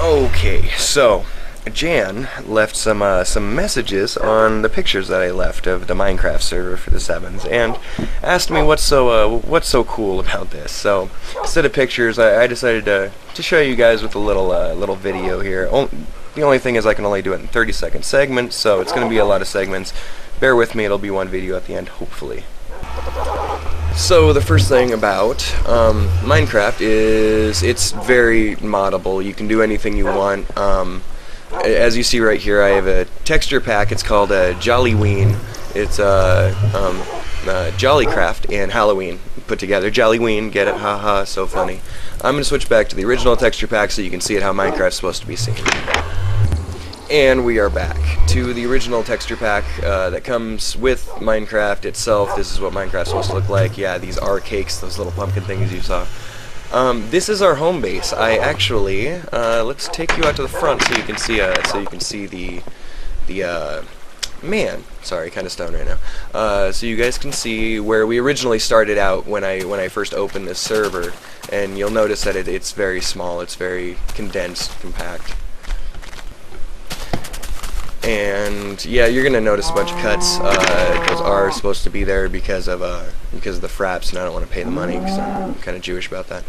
Okay, so Jan left some messages on the pictures that I left of the Minecraft server for the Sevens, and asked me what's so cool about this. So instead of pictures, I decided to show you guys with a little video here. The only thing is I can only do it in 30-second segments, so it's going to be a lot of segments. Bear with me; it'll be one video at the end, hopefully. So the first thing about Minecraft is it's very moddable. You can do anything you want. As you see right here, I have a texture pack. It's called Jollyween. It's Jollycraft and Halloween put together. Jollyween, get it? Haha, so funny. I'm going to switch back to the original texture pack so you can see it how Minecraft's supposed to be seen. And we are back to the original texture pack that comes with Minecraft itself. This is what Minecraft's supposed to look like. Yeah, these are cakes, those little pumpkin things you saw. This is our home base. I actually let's take you out to the front so you can see the man. Sorry, kind of stoned right now. So you guys can see where we originally started out when I first opened this server, and you'll notice that it's very small. It's very condensed, compact. And yeah, you're gonna notice a bunch of cuts. Those are supposed to be there because of the fraps, and I don't want to pay the money because I'm kind of Jewish about that.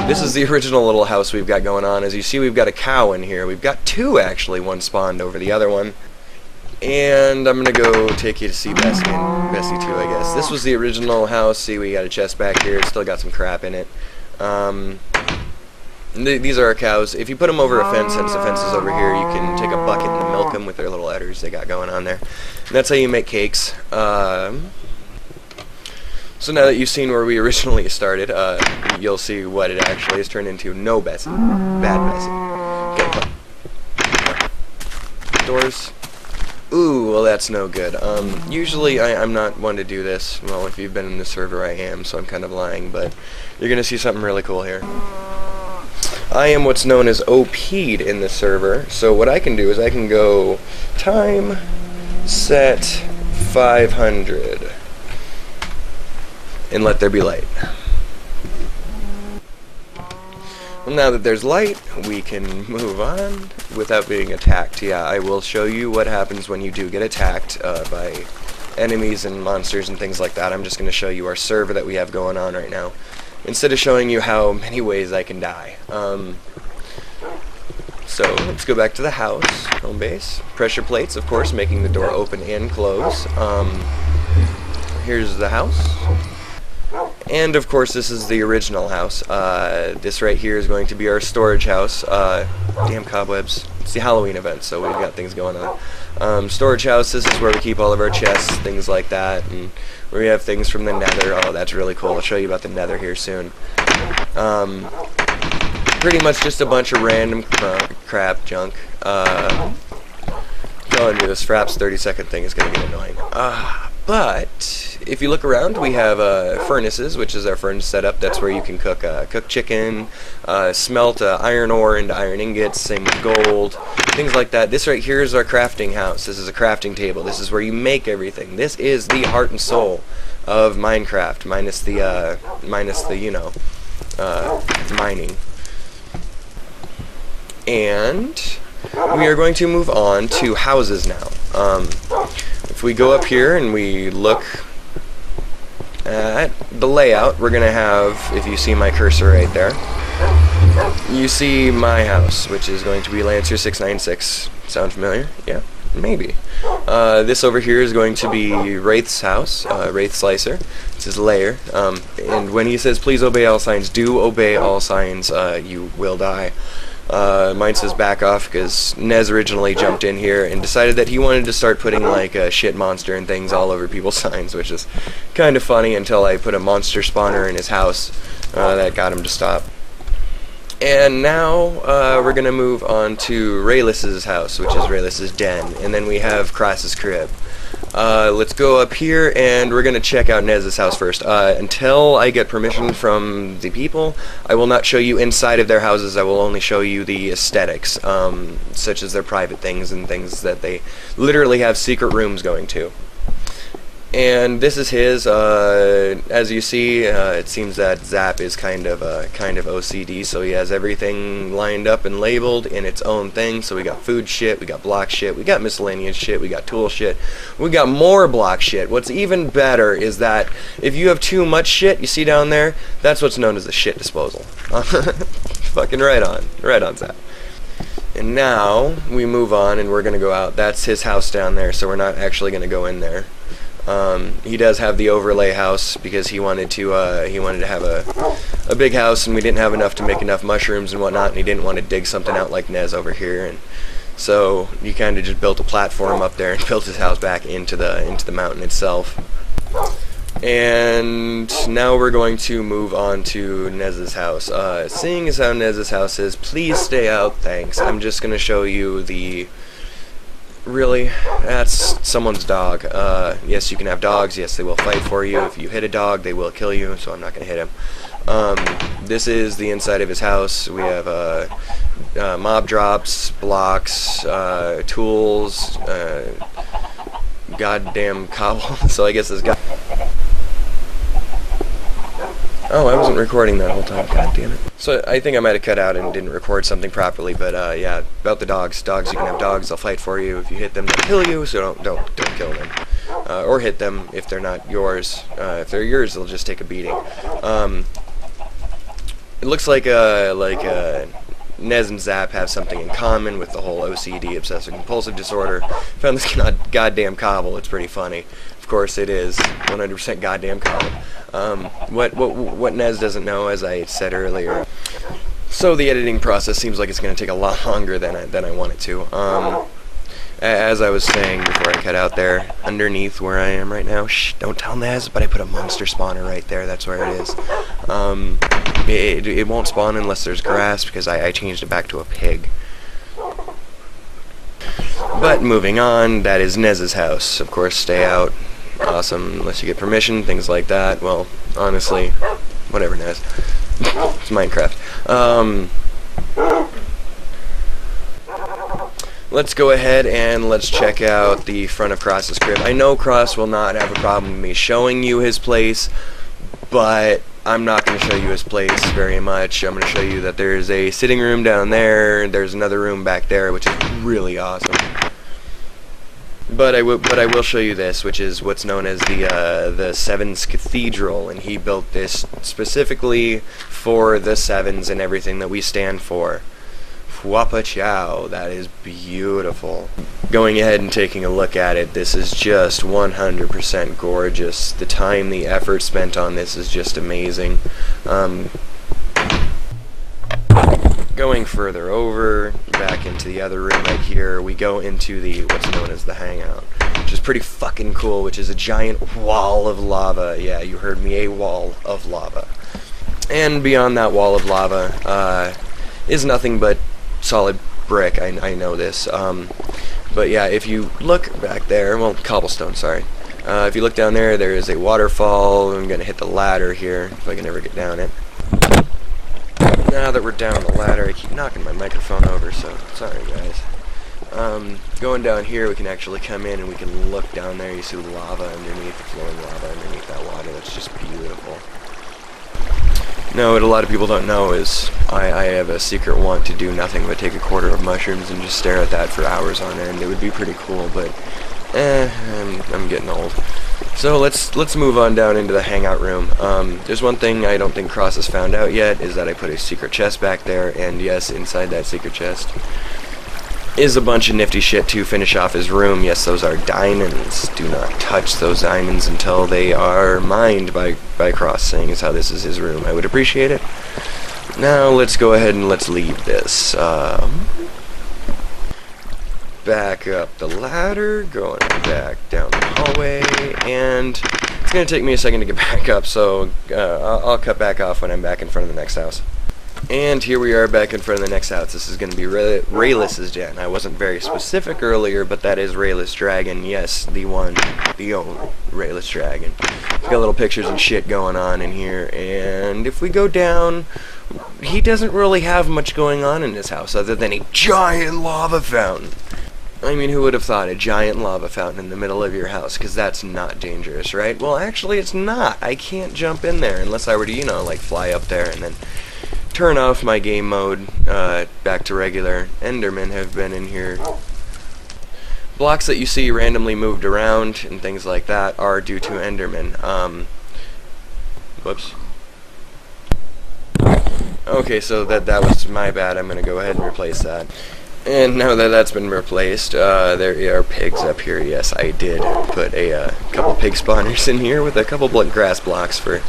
This is the original little house we've got going on. As you see, we've got a cow in here. We've got two actually. One spawned over the other one. And I'm gonna go take you to see Bessie and Bessie too, I guess. This was the original house. See, we got a chest back here. It's still got some crap in it. These are our cows. If you put them over a fence, since the fence is over here, you can take a bucket and milk them with their little udders they got going on there. And that's how you make cakes. So now that you've seen where we originally started, you'll see what it actually has turned into. No Bessie. Bad Bessie. Okay. Doors. Ooh, well that's no good. Usually I'm not one to do this. Well, if you've been in the server, I am, so I'm kind of lying, but you're going to see something really cool here. I am what's known as OP'd in the server, so what I can do is I can go time set 500 and let there be light. Well, now that there's light, we can move on without being attacked. Yeah, I will show you what happens when you do get attacked by enemies and monsters and things like that. I'm just going to show you our server that we have going on right now, instead of showing you how many ways I can die. So let's go back to the house, home base. Pressure plates, of course, making the door open and close. Here's the house. And of course this is the original house. This right here is going to be our storage house. Damn cobwebs. It's the Halloween event, so we've got things going on. Storage house, this is where we keep all of our chests, things like that, and where we have things from the nether. Oh, that's really cool. I'll show you about the nether here soon. Pretty much just a bunch of random crap junk. Telling you this fraps 30-second thing is going to get annoying. But if you look around, we have furnaces, which is our furnace setup. That's where you can cook chicken, smelt iron ore into iron ingots, same with gold, things like that. This right here is our crafting house. This is a crafting table. This is where you make everything. This is the heart and soul of Minecraft, minus the you know, mining. And we are going to move on to houses now. If we go up here and we look at the layout, we're going to have, if you see my cursor right there, you see my house, which is going to be Lancer 696. Sound familiar? Yeah, maybe. This over here is going to be Wraith's house, Wraith Slicer. It's his lair. And when he says, please obey all signs, do obey all signs, you will die. Mine says back off because Nez originally jumped in here and decided that he wanted to start putting like a shit monster and things all over people's signs, which is kind of funny until I put a monster spawner in his house. That got him to stop. And now we're going to move on to Raylis's house, which is Raylis's den, and then we have Cross's crib. Let's go up here and we're going to check out Nez's house first. Until I get permission from the people, I will not show you inside of their houses. I will only show you the aesthetics, such as their private things and things that they literally have secret rooms going to. And this is his. As you see, it seems that Zap is kind of OCD, so he has everything lined up and labeled in its own thing. So we got food shit, we got block shit, we got miscellaneous shit, we got tool shit, we got more block shit. What's even better is that if you have too much shit, you see down there, that's what's known as a shit disposal. Fucking right on, Zap. And now we move on, and we're gonna go out. That's his house down there, so we're not actually gonna go in there. He does have the overlay house because he wanted to have a big house, and we didn't have enough to make enough mushrooms and whatnot, and he didn't want to dig something out like Nez over here, and so he kind of just built a platform up there and built his house back into the mountain itself. And now we're going to move on to Nez's house. Seeing as how Nez's house is, please stay out, thanks. I'm just going to show you the... Really? That's someone's dog. Yes, you can have dogs. Yes, they will fight for you. If you hit a dog, they will kill you, so I'm not going to hit him. This is the inside of his house. We have mob drops, blocks, tools, goddamn cobble. So I guess this guy... Oh, I wasn't recording that whole time. God damn it. So I think I might have cut out and didn't record something properly, but yeah, about the dogs. Dogs, you can have dogs. They'll fight for you. If you hit them, they'll kill you. So don't kill them, or hit them if they're not yours. If they're yours, they'll just take a beating. It looks like Nez and Zap have something in common with the whole OCD, obsessive compulsive disorder. Found this goddamn cobble. It's pretty funny. Of course, it is 100% goddamn cobble. What Nez doesn't know, as I said earlier. So the editing process seems like it's going to take a lot longer than I want it to. As I was saying before I cut out there, underneath where I am right now, shh, don't tell Nez, but I put a monster spawner right there. That's where it is. It won't spawn unless there's grass because I changed it back to a pig. But moving on, that is Nez's house. Of course, stay out. Awesome, unless you get permission, things like that. Well, honestly, whatever, Nez. It's Minecraft. Let's go ahead and let's check out the front of Cross's crib. I know Cross will not have a problem with me showing you his place, but I'm not going to show you his place very much. I'm going to show you that there's a sitting room down there, there's another room back there, which is really awesome. But I will show you this, which is what's known as the Sevens Cathedral, and he built this specifically for the Sevens and everything that we stand for. Whapa chow, that is beautiful. Going ahead and taking a look at it, this is just 100% gorgeous. The time, the effort spent on this is just amazing. Going further over, back into the other room right here, we go into the what's known as the hangout, which is pretty fucking cool, which is a giant wall of lava. Yeah, you heard me, a wall of lava. And beyond that wall of lava is nothing but solid brick. I know this. But yeah, if you look back there, well, cobblestone, sorry. If you look down there, there is a waterfall. I'm going to hit the ladder here, if I can ever get down it. Now that we're down the ladder, I keep knocking my microphone over, so sorry guys. Going down here, we can actually come in and we can look down there. You see the lava underneath, the flowing lava underneath that water. That's just beautiful. Now, what a lot of people don't know is I have a secret want to do nothing but take a quarter of mushrooms and just stare at that for hours on end. It would be pretty cool, but I'm getting old. So let's move on down into the hangout room. There's one thing I don't think Cross has found out yet, is that I put a secret chest back there, and yes, inside that secret chest is a bunch of nifty shit to finish off his room. Yes, those are diamonds. Do not touch those diamonds until they are mined by Cross, saying as how this is his room. I would appreciate it. Now let's go ahead and let's leave this. Back up the ladder, going back down the hallway, and it's going to take me a second to get back up, so I'll cut back off when I'm back in front of the next house. And here we are back in front of the next house. This is going to be Rayless's den. I wasn't very specific earlier, but that is Rayless Dragon. Yes, the one, the only Rayless Dragon. We've got little pictures and shit going on in here, and if we go down, he doesn't really have much going on in his house other than a giant lava fountain. I mean, who would have thought a giant lava fountain in the middle of your house? Because that's not dangerous, right? Well, actually, it's not. I can't jump in there unless I were to, you know, like fly up there and then turn off my game mode back to regular. Endermen have been in here. Blocks that you see randomly moved around and things like that are due to Endermen. Whoops. Okay, so that was my bad. I'm going to go ahead and replace that. And now that that's been replaced, there are pigs up here. Yes, I did put a couple pig spawners in here with a couple grass blocks for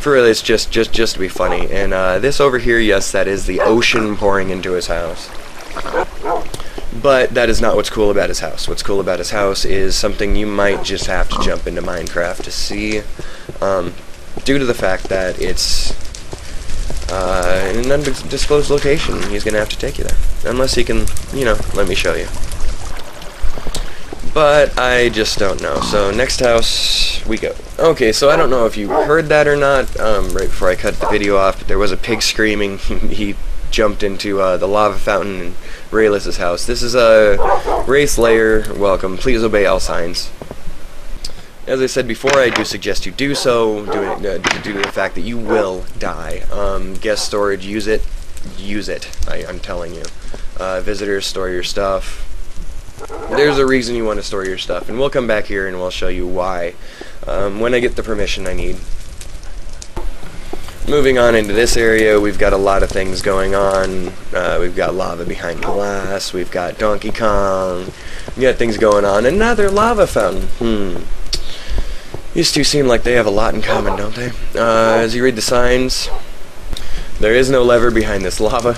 really it's just to be funny. And this over here, yes, that is the ocean pouring into his house. But that is not what's cool about his house. What's cool about his house is something you might just have to jump into Minecraft to see, due to the fact that it's in an undisclosed location. He's going to have to take you there. Unless he can, you know, let me show you. But I just don't know. So next house we go. Okay, so I don't know if you heard that or not, right before I cut the video off, but there was a pig screaming. He jumped into the lava fountain in Raylis's house. This is a race layer. Welcome. Please obey all signs. As I said before, I do suggest you do so, due to the fact that you will die. Guest storage, use it. Use it. I'm telling you. Visitors, store your stuff. There's a reason you want to store your stuff, and we'll come back here and we'll show you why when I get the permission I need. Moving on into this area, we've got a lot of things going on. We've got lava behind glass. We've got Donkey Kong. We got things going on. Another lava fountain. These two seem like they have a lot in common, don't they? As you read the signs, there is no lever behind this lava.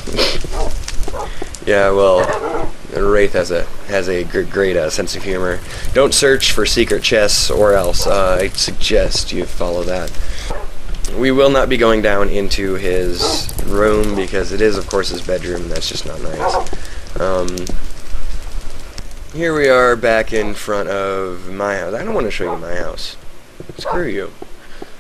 Yeah, well, Wraith has a great sense of humor. Don't search for secret chests, or else I suggest you follow that. We will not be going down into his room because it is, of course, his bedroom, and that's just not nice. Here we are back in front of my house. I don't want to show you my house. Screw you.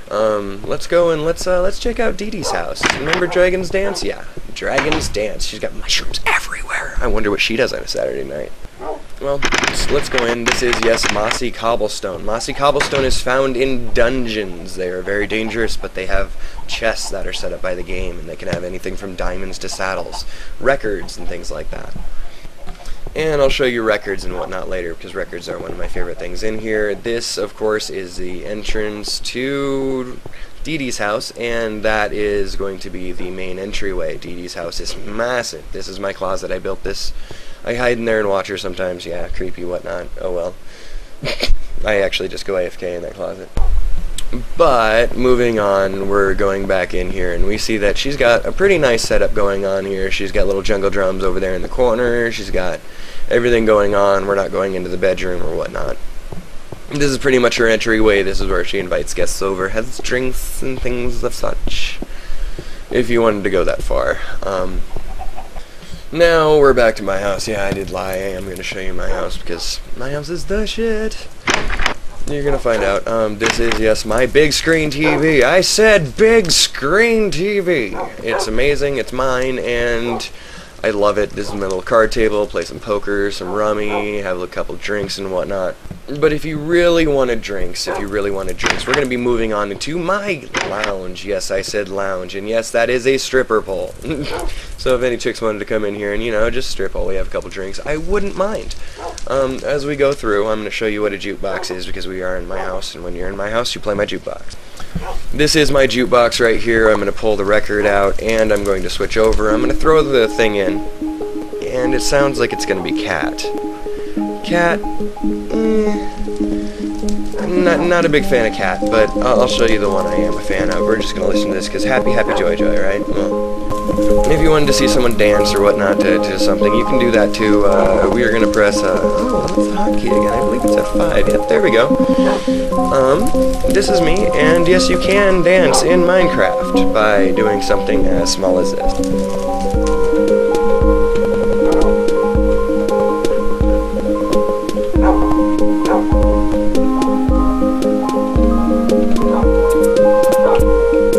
Let's go and let's check out Dee Dee's house. Remember Dragon's Dance? Yeah, Dragon's Dance. She's got mushrooms everywhere. I wonder what she does on a Saturday night. Well, let's go in. This is, yes, mossy cobblestone. Mossy cobblestone is found in dungeons. They are very dangerous, but they have chests that are set up by the game, and they can have anything from diamonds to saddles, records, and things like that. And I'll show you records and whatnot later, because records are one of my favorite things in here. This, of course, is the entrance to Dee Dee's house, and that is going to be the main entryway. Dee Dee's house is massive. This is my closet. I built this. I hide in there and watch her sometimes. Yeah, creepy, whatnot. Oh well. I actually just go AFK in that closet. But, moving on, we're going back in here, and we see that she's got a pretty nice setup going on here. She's got little jungle drums over there in the corner. She's got everything going on. We're not going into the bedroom or whatnot. This is pretty much her entryway. This is where she invites guests over, has drinks and things of such, if you wanted to go that far. Now we're back to my house. Yeah, I did lie. I am going to show you my house because my house is the shit. You're going to find out. This is, yes, my big screen TV. I said big screen TV. It's amazing. It's mine, and I love it. This is my little card table. Play some poker, some rummy, have a couple drinks and whatnot. But if you really wanted drinks, we're going to be moving on into my lounge. Yes, I said lounge, and yes, that is a stripper pole. So if any chicks wanted to come in here and, you know, just strip while we have a couple drinks, I wouldn't mind. As we go through, I'm going to show you what a jukebox is, because we are in my house, and when you're in my house, you play my jukebox. This is my jukebox right here. I'm going to pull the record out, and I'm going to switch over. I'm going to throw the thing in, and it sounds like it's going to be Cat. Cat, not a big fan of Cat, but I'll show you the one I am a fan of. We're just going to listen to this, because happy, happy, joy, joy, right? Well, if you wanted to see someone dance or whatnot to something, you can do that too. We are going to press, oh, what's the hotkey again? I believe it's F5. Yep, there we go. This is me, and yes, you can dance in Minecraft by doing something as small as this.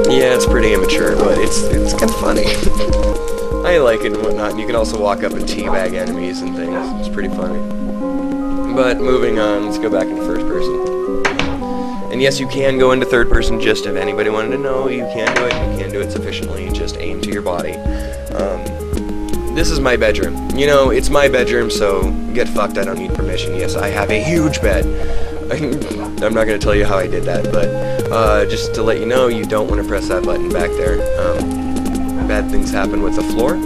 Yeah, it's pretty immature, but it's kind of funny. I like it and whatnot. You can also also walk up and teabag enemies and things. It's pretty funny. But moving on, let's go back into first person. And yes, you can go into third person, just if anybody wanted to know. You can do it. You can do it sufficiently. Just aim to your body. This is my bedroom. You know, it's my bedroom, so get fucked. I don't need permission. Yes, I have a huge bed. I'm not going to tell you how I did that, but just to let you know, you don't want to press that button back there. Bad things happen with the floor.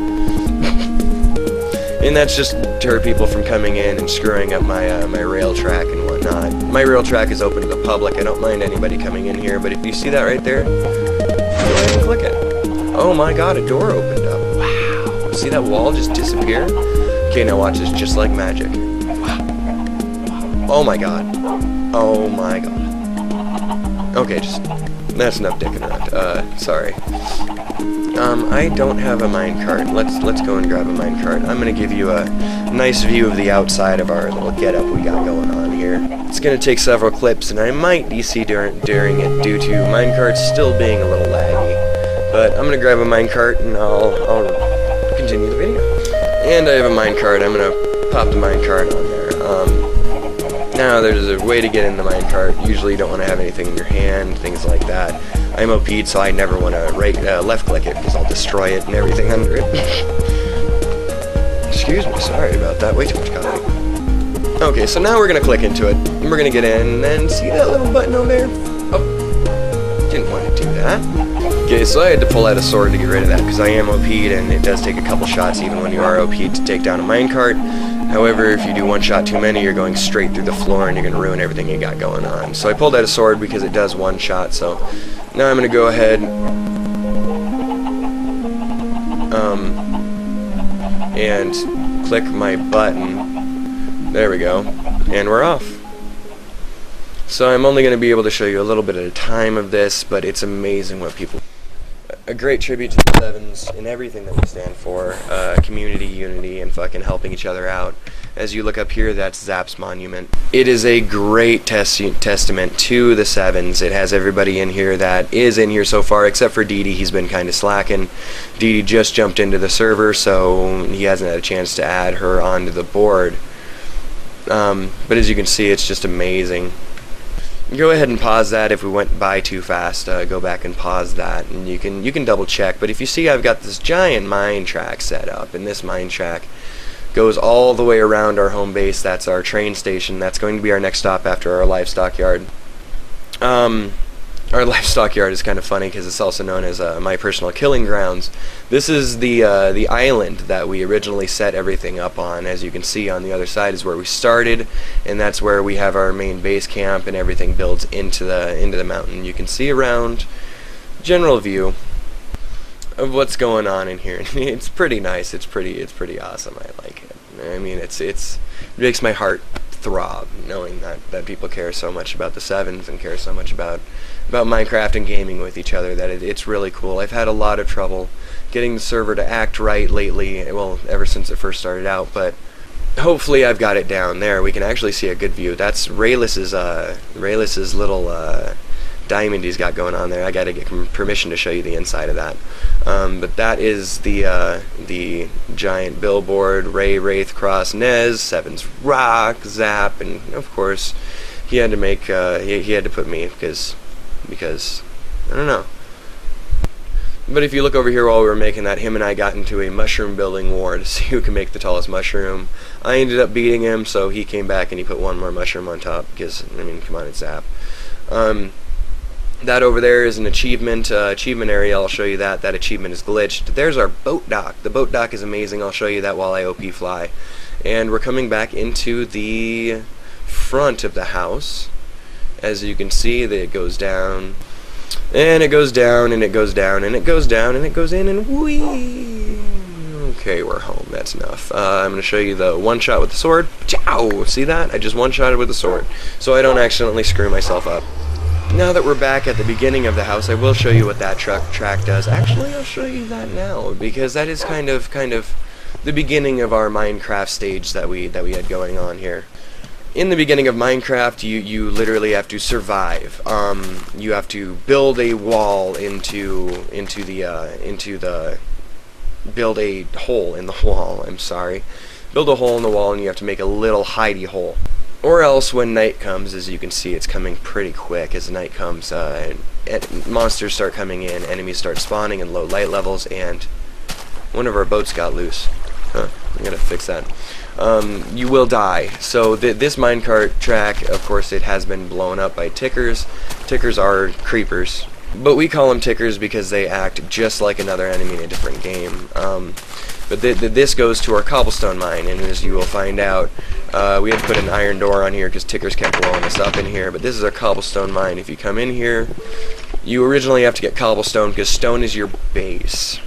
And that's just to deter people from coming in and screwing up my my rail track and whatnot. My rail track is open to the public. I don't mind anybody coming in here, but if you see that right there, go ahead and click it. Oh my god, a door opened up. Wow. See that wall just disappear? Okay, now watch this, just like magic. Oh my god. Oh my god. Okay, just... that's enough dicking around. Sorry. I don't have a minecart. Let's go and grab a minecart. I'm gonna give you a nice view of the outside of our little getup we got going on here. It's gonna take several clips, and I might DC during it due to minecarts still being a little laggy. But I'm gonna grab a minecart and I'll continue the video. And I have a minecart. I'm gonna pop the minecart on there. Now there's a way to get in the minecart. Usually you don't want to have anything in your hand, things like that. I'm OP'd, so I never want to left click it because I'll destroy it and everything under it. Excuse me, sorry about that. Way too much coffee. Okay, so now we're gonna click into it. And we're gonna get in and see that little button over there? Oh, didn't want to do that. Okay, so I had to pull out a sword to get rid of that because I am OP'd and it does take a couple shots even when you are OP'd to take down a minecart. However, if you do one shot too many, you're going straight through the floor and you're going to ruin everything you got going on. So I pulled out a sword because it does one shot, so now I'm going to go ahead and click my button. There we go. And we're off. So I'm only going to be able to show you a little bit at a time of this, but it's amazing what people... A great tribute to the Sevens in everything that we stand for, community, unity, and fucking helping each other out. As you look up here, that's Zap's monument. It is a great testament to the Sevens. It has everybody in here that is in here so far, except for Dee Dee. He's been kind of slacking. Dee Dee just jumped into the server, so he hasn't had a chance to add her onto the board. But as you can see, it's just amazing. Go ahead and pause that. If we went by too fast, go back and pause that, and you can double check. But if you see, I've got this giant mine track set up, and this mine track goes all the way around our home base. That's our train station. That's going to be our next stop after our livestock yard. Our livestock yard is kind of funny because it's also known as my personal killing grounds. This is the island that we originally set everything up on. As you can see, on the other side is where we started, and that's where we have our main base camp, and everything builds into the mountain. You can see around general view of what's going on in here. It's pretty nice. It's pretty awesome. I like it. I mean, it makes my heart throb knowing that people care so much about the Sevens and care so much about Minecraft and gaming with each other that it's really cool. I've had a lot of trouble getting the server to act right lately, well, ever since it first started out, but hopefully I've got it down. There, we can actually see a good view. That's Raylis's little diamond he's got going on there. I gotta get permission to show you the inside of that. But that is the giant billboard, Ray, Wraith, Cross, Nez, Sevens Rock, Zap, and of course he had to make he had to put me because I don't know. But if you look over here while we were making that, him and I got into a mushroom building war to see who can make the tallest mushroom. I ended up beating him, so he came back and he put one more mushroom on top because, I mean, come on, it's Zap. That over there is an achievement area. I'll show you that. That achievement is glitched. There's our boat dock. The boat dock is amazing. I'll show you that while I OP fly. And we're coming back into the front of the house. As you can see, that it goes down, and it goes down, and it goes down, and it goes down, and it goes in, and whee! Okay, we're home. That's enough. I'm going to show you the one shot with the sword. Chow! See that? I just one-shotted with the sword, so I don't accidentally screw myself up. Now that we're back at the beginning of the house, I will show you what that track does. Actually, I'll show you that now, because that is kind of the beginning of our Minecraft stage that we had going on here. In the beginning of Minecraft, you literally have to survive. You have to build a wall into the build a hole in the wall. I'm sorry. Build a hole in the wall, and you have to make a little hidey hole. Or else when night comes, as you can see, it's coming pretty quick. As night comes, monsters start coming in, enemies start spawning in low light levels, and one of our boats got loose. Huh, I gotta fix that. You will die. So this minecart track, of course, it has been blown up by tickers. Tickers are creepers, but we call them tickers because they act just like another enemy in a different game. But this goes to our cobblestone mine, and as you will find out, we had to put an iron door on here because tickers kept blowing us up in here. But this is our cobblestone mine. If you come in here, you originally have to get cobblestone because stone is your base.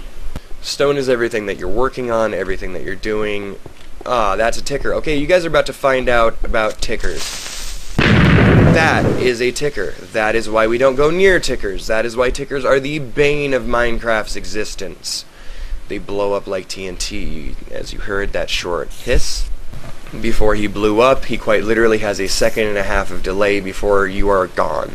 Stone is everything that you're working on, everything that you're doing. Ah, that's a ticker. Okay, you guys are about to find out about tickers. That is a ticker. That is why we don't go near tickers. That is why tickers are the bane of Minecraft's existence. They blow up like TNT. As you heard that short hiss before he blew up, he quite literally has a 1.5 seconds of delay before you are gone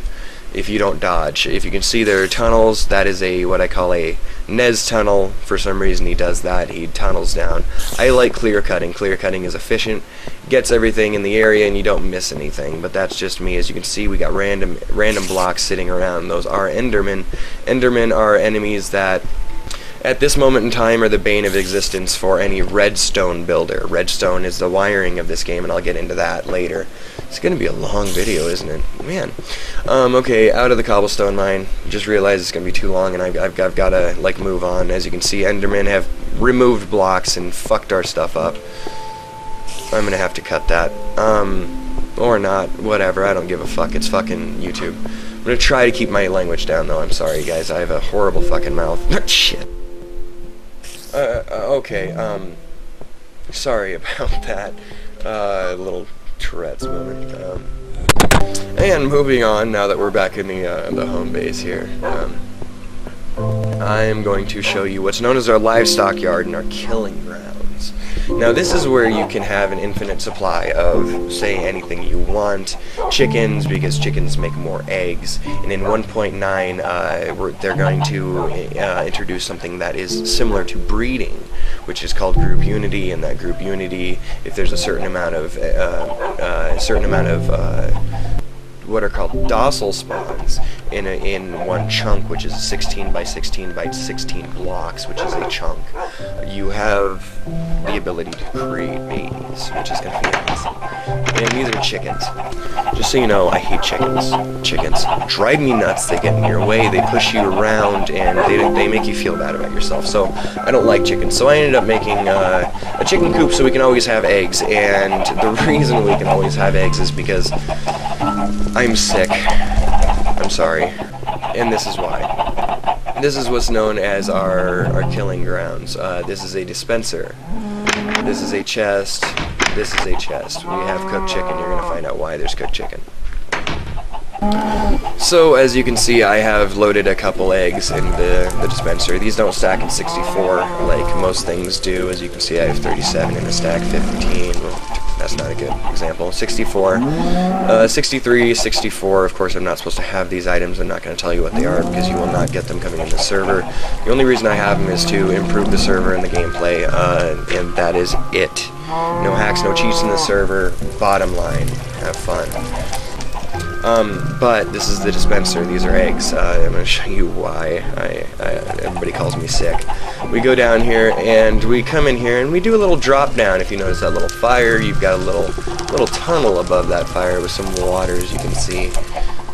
if you don't dodge. If you can see there are tunnels, that is a what I call a Nez tunnel. For some reason he does that. He tunnels down. I like clear cutting. Clear cutting is efficient, gets everything in the area, and you don't miss anything. But that's just me. As you can see, we got random blocks sitting around. Those are Endermen. Endermen are enemies that at this moment in time are the bane of existence for any redstone builder. Redstone is the wiring of this game, and I'll get into that later. It's going to be a long video, isn't it? Man. Okay, out of the cobblestone mine. Just realized it's going to be too long, and I've got to like move on. As you can see, Endermen have removed blocks and fucked our stuff up. I'm going to have to cut that. Or not. Whatever. I don't give a fuck. It's fucking YouTube. I'm going to try to keep my language down, though. I'm sorry, guys. I have a horrible fucking mouth. Shit. Okay, sorry about that, little Tourette's moment, and moving on, now that we're back in the home base here, I am going to show you what's known as our livestock yard and our killing grounds. Now this is where you can have an infinite supply of, say, anything you want. Chickens, because chickens make more eggs, and in 1.9 they're going to introduce something that is similar to breeding, which is called group unity. And that group unity, if there's a certain amount of what are called docile spawns in one chunk, which is 16 by 16 by 16 blocks, which is a chunk, you have the ability to create babies, which is going to be amazing. And these are chickens. Just so you know, I hate chickens. Chickens drive me nuts. They get in your way, they push you around, and they make you feel bad about yourself. So I don't like chickens. So I ended up making a chicken coop so we can always have eggs. And the reason we can always have eggs is because I'm sick. I'm sorry. And this is why. This is what's known as our killing grounds. This is a dispenser. This is a chest. This is a chest. We have cooked chicken. You're going to find out why there's cooked chicken. So, as you can see, I have loaded a couple eggs in the dispenser. These don't stack in 64 like most things do. As you can see, I have 37 in a stack, 15. Well, that's not a good example. 64, 63, 64. Of course, I'm not supposed to have these items. I'm not going to tell you what they are because you will not get them coming in the server. The only reason I have them is to improve the server and the gameplay, and that is it. No hacks, no cheats in the server. Bottom line, have fun. But this is the dispenser. These are eggs. I'm going to show you why everybody calls me sick. We go down here and we come in here and we do a little drop down. If you notice that little fire, you've got a little tunnel above that fire with some water, as you can see.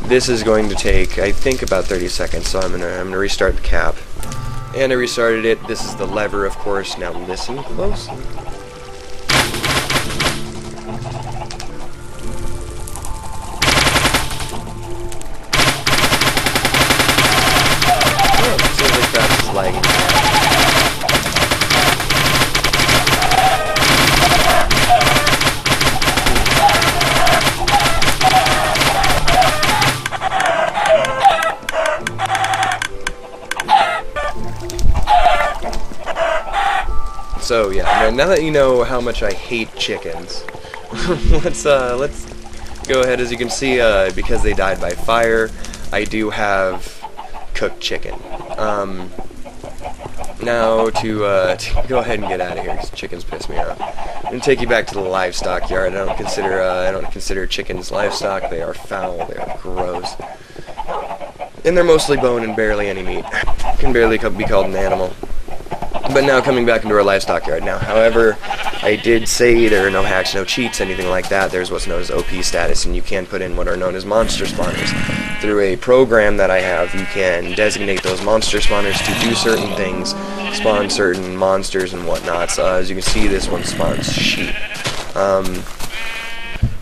This is going to take, I think, about 30 seconds. So I'm gonna restart the cap. And I restarted it. This is the lever, of course. Now listen closely. Lagging. So yeah, now that you know how much I hate chickens, let's go ahead. As you can see, because they died by fire, I do have cooked chicken. Now to go ahead and get out of here because chickens piss me off. I'm gonna take you back to the livestock yard. I don't consider chickens livestock. They are foul. They are gross, and they're mostly bone and barely any meat. Can barely be called an animal. But now coming back into our livestock yard. Now, however, I did say there are no hacks, no cheats, anything like that. There's what's known as OP status, and you can put in what are known as monster spawners. Through a program that I have, you can designate those monster spawners to do certain things, spawn certain monsters and whatnot. So, as you can see, this one spawns sheep.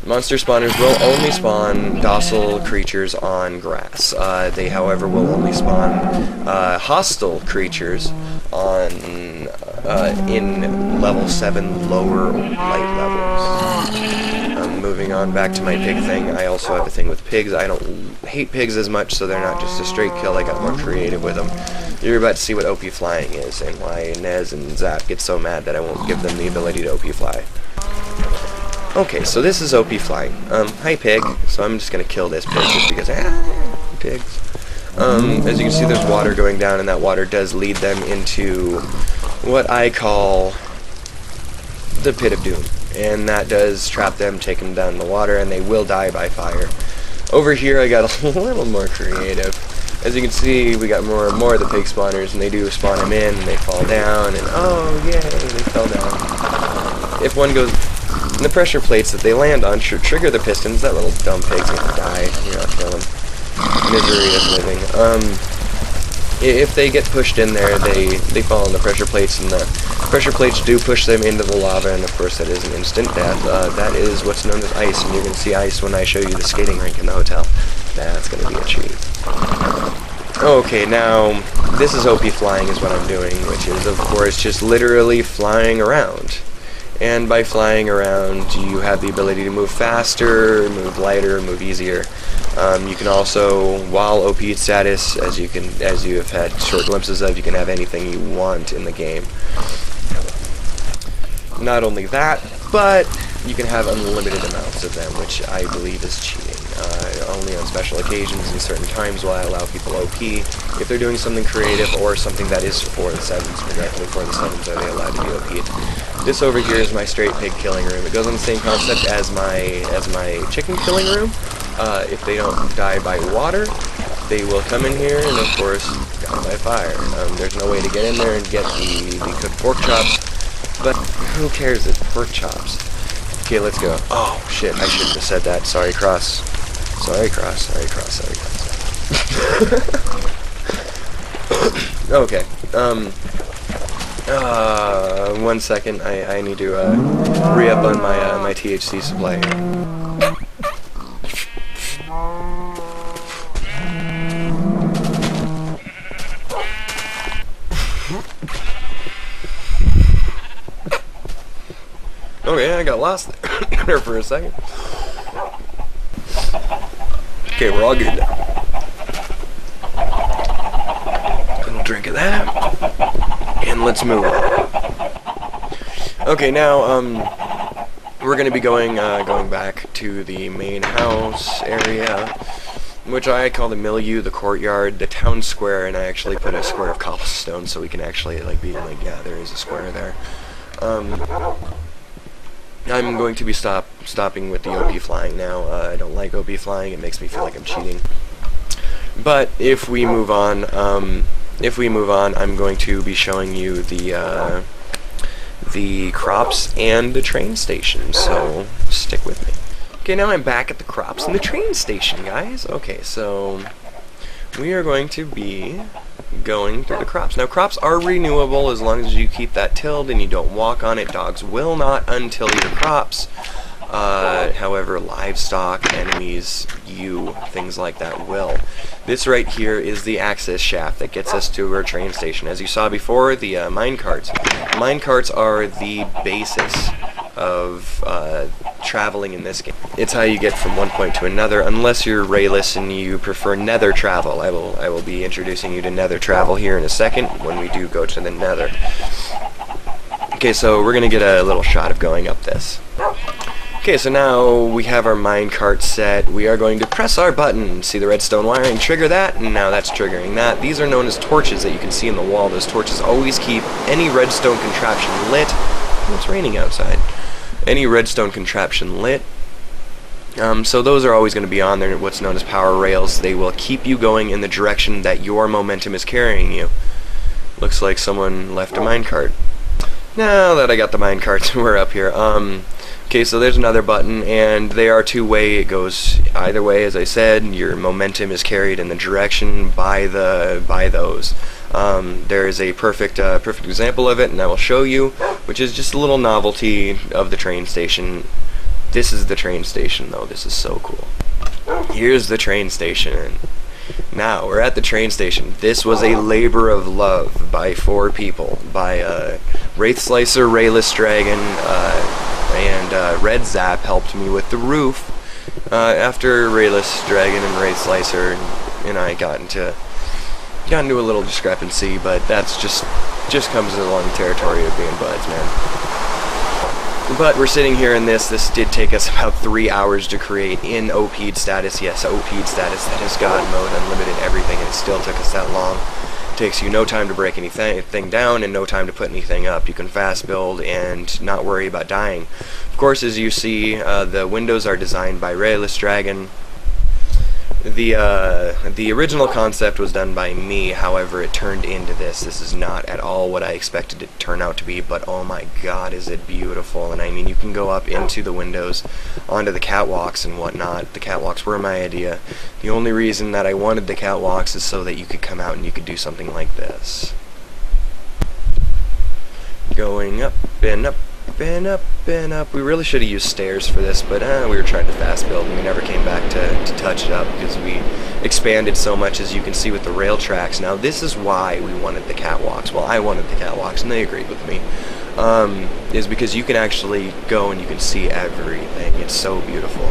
Monster spawners will only spawn docile creatures on grass. They, however, will only spawn hostile creatures on in level 7 lower light levels. Moving on back to my pig thing, I also have a thing with pigs. I don't hate pigs as much, so they're not just a straight kill. I got more creative with them. You're about to see what OP flying is, and why Nez and Zap get so mad that I won't give them the ability to OP fly. Okay, so this is OP flying. Hi pig. So I'm just gonna kill this pig just because pigs. As you can see, there's water going down, and that water does lead them into what I call the pit of doom. And that does trap them, take them down in the water, and they will die by fire. Over here I got a little more creative. As you can see, we got more and more of the pig spawners, and they do spawn them in, and they fall down, and oh yay, they fell down. If one goes... And the pressure plates that they land on should trigger the pistons. That little dumb pig's gonna die. You're not kill him. Misery of living. If they get pushed in there, they fall on the pressure plates, and the pressure plates do push them into the lava, and of course that is an instant death. That is what's known as ice, and you're gonna see ice when I show you the skating rink in the hotel. That's gonna be a treat. Okay, now this is OP flying is what I'm doing, which is of course just literally flying around. And by flying around, you have the ability to move faster, move lighter, move easier. You can also, while OP status, as you have had short glimpses of, you can have anything you want in the game. Not only that, but you can have unlimited amounts of them, which I believe is cheating. Only on special occasions and certain times will I allow people OP. If they're doing something creative or something that is for the 7s, directly for the 7s, are they allowed to be OP'd. This over here is my straight pig killing room. It goes on the same concept as my chicken killing room. If they don't die by water, they will come in here and of course die by fire. There's no way to get in there and get the cooked pork chops, but who cares? It's pork chops. Okay, let's go. Oh shit, I shouldn't have said that. Sorry, Cross. Sorry, Cross. Sorry, Cross. Sorry, Cross. Okay. 1 second. I need to re-up on my THC supply. Okay, I got lost there for a second. Okay, we're all good now. A little drink of that, and let's move on. Okay, now we're gonna be going back to the main house area, which I call the milieu, the courtyard, the town square, and I actually put a square of cobblestone so we can actually be like, yeah, there is a square there. I'm going to be stopping with the OP flying now. I don't like OP flying. It makes me feel like I'm cheating. But if we move on, I'm going to be showing you the crops and the train station. So stick with me. Okay, now I'm back at the crops and the train station, guys. Okay, so we are going to be going through the crops. Now, crops are renewable as long as you keep that tilled and you don't walk on it. Dogs will not untill your crops. However, livestock, enemies, things like that will. This right here is the access shaft that gets us to our train station. As you saw before, the minecarts. Minecarts are the basis of traveling in this game. It's how you get from one point to another, unless you're rayless and you prefer nether travel. I will be introducing you to nether travel here in a second when we do go to the nether. Okay, so we're gonna get a little shot of going up this. Okay, so now we have our minecart set. We are going to press our button. See the redstone wiring? Trigger that, and now that's triggering that. These are known as torches that you can see in the wall. Those torches always keep any redstone contraption lit. Oh, it's raining outside. Any redstone contraption lit. So those are always going to be on there, what's known as power rails. They will keep you going in the direction that your momentum is carrying you. Looks like someone left a minecart. Now that I got the minecarts, we're up here. Okay, so there's another button, and they are two-way. It goes either way, as I said. Your momentum is carried in the direction by those. There is a perfect example of it, and I will show you, which is just a little novelty of the train station. This is the train station, though. This is so cool. Here's the train station. Now, we're at the train station. This was a labor of love by 4 people. By Wraith Slicer, Rayless Dragon, and Red Zap helped me with the roof. After Rayless Dragon and Wraith Slicer and I got into a little discrepancy, but that's just comes along the territory of being buds, man. But we're sitting here in this. This did take us about 3 hours to create in OP'd status. Yes, OP'd status. That is God mode, unlimited everything, and it still took us that long. It takes you no time to break anything down and no time to put anything up. You can fast build and not worry about dying. Of course, as you see, the windows are designed by Rayless Dragon. The original concept was done by me, however it turned into this. This is not at all what I expected it to turn out to be, but oh my god, is it beautiful. And I mean, you can go up into the windows, onto the catwalks and whatnot. The catwalks were my idea. The only reason that I wanted the catwalks is so that you could come out and you could do something like this. Going up and up and up and up. We really should have used stairs for this, but we were trying to fast build and we never came back to touch it up because we expanded so much, as you can see with the rail tracks. Now this is why we wanted the catwalks. Well, I wanted the catwalks and they agreed with me. Is because you can actually go and you can see everything. It's so beautiful.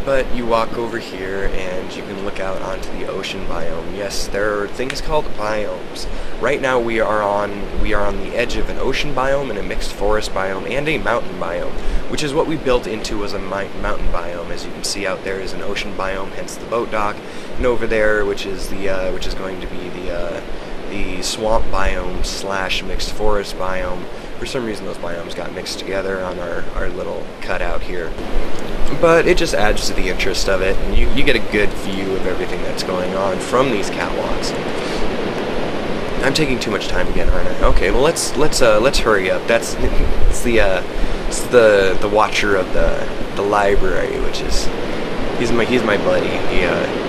But you walk over here and you can look out onto the ocean biome. Yes, there are things called biomes. Right now we are on the edge of an ocean biome and a mixed forest biome and a mountain biome, which is what we built into as a mountain biome. As you can see out there is an ocean biome, hence the boat dock, and over there, which is going to be the swamp biome slash mixed forest biome. For some reason those biomes got mixed together on our little cutout here. But it just adds to the interest of it, and you get a good view of everything that's going on from these catwalks. I'm taking too much time again, aren't I? Okay, well let's hurry up. It's the watcher of the library, which is he's my buddy.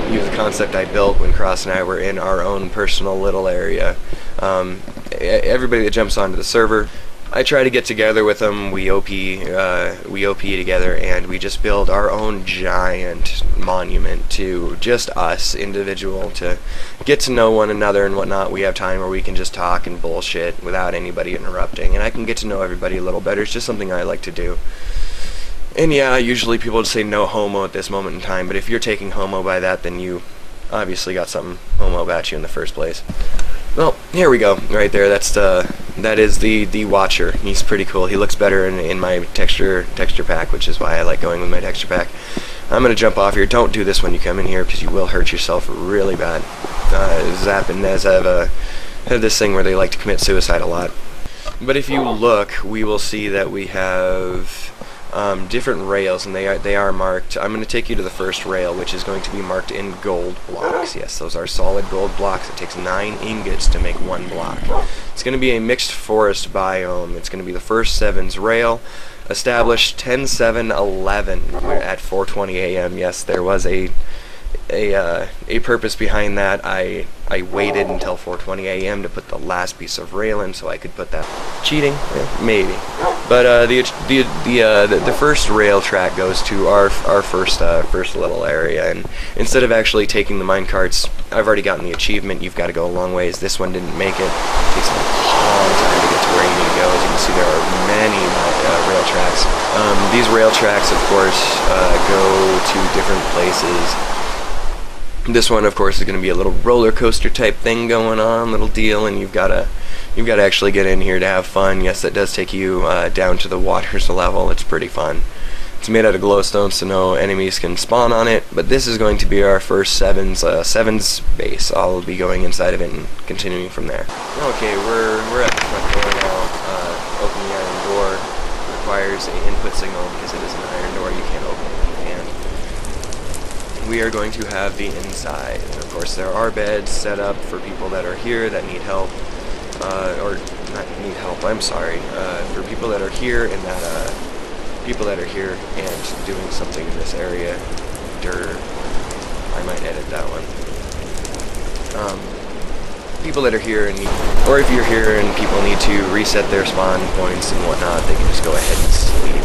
He was a concept I built when Cross and I were in our own personal little area. Everybody that jumps onto the server, I try to get together with them. We OP together, and we just build our own giant monument to just us, individual, to get to know one another and whatnot. We have time where we can just talk and bullshit without anybody interrupting, and I can get to know everybody a little better. It's just something I like to do. And yeah, usually people would say no homo at this moment in time, but if you're taking homo by that, then you obviously got something homo about you in the first place. Well, here we go, right there. That is the Watcher. He's pretty cool. He looks better in my texture pack, which is why I like going with my texture pack. I'm gonna jump off here. Don't do this when you come in here because you will hurt yourself really bad. Zap and Nez have this thing where they like to commit suicide a lot. But if you look, we will see that we have different rails, and they are marked. I'm going to take you to the first rail, which is going to be marked in gold blocks. Yes, those are solid gold blocks. It takes 9 ingots to make 1 block. It's going to be a mixed forest biome. It's going to be the first Sevens rail, established 10/7/11 at 4:20 a.m. Yes, there was a purpose behind that. I waited until 4:20 a.m. to put the last piece of rail in so I could put that. Cheating? Yeah, maybe. But the first rail track goes to our first little area, and instead of actually taking the minecarts, I've already gotten the achievement. You've got to go a long ways. This one didn't make it. It takes a long time to get to where you need to go. As you can see, there are many rail tracks. These rail tracks, of course, go to different places. This one, of course, is going to be a little roller coaster type thing going on, little deal, and you've got to You've got to actually get in here to have fun. Yes, that does take you down to the water's level. It's pretty fun. It's made out of glowstone, so no enemies can spawn on it, but this is going to be our first sevens base. I'll be going inside of it and continuing from there. Okay, we're at the front door now. Opening the iron door requires an input signal because it is an iron door. You can't open it with your hand. We are going to have the inside. And of course, there are beds set up for people that are here that need help, or not need help. I'm sorry. For people that are here and that. People that are here and doing something in this area. I might edit that one. People that are here and or if you're here and people need to reset their spawn points and whatnot, they can just go ahead and sleep.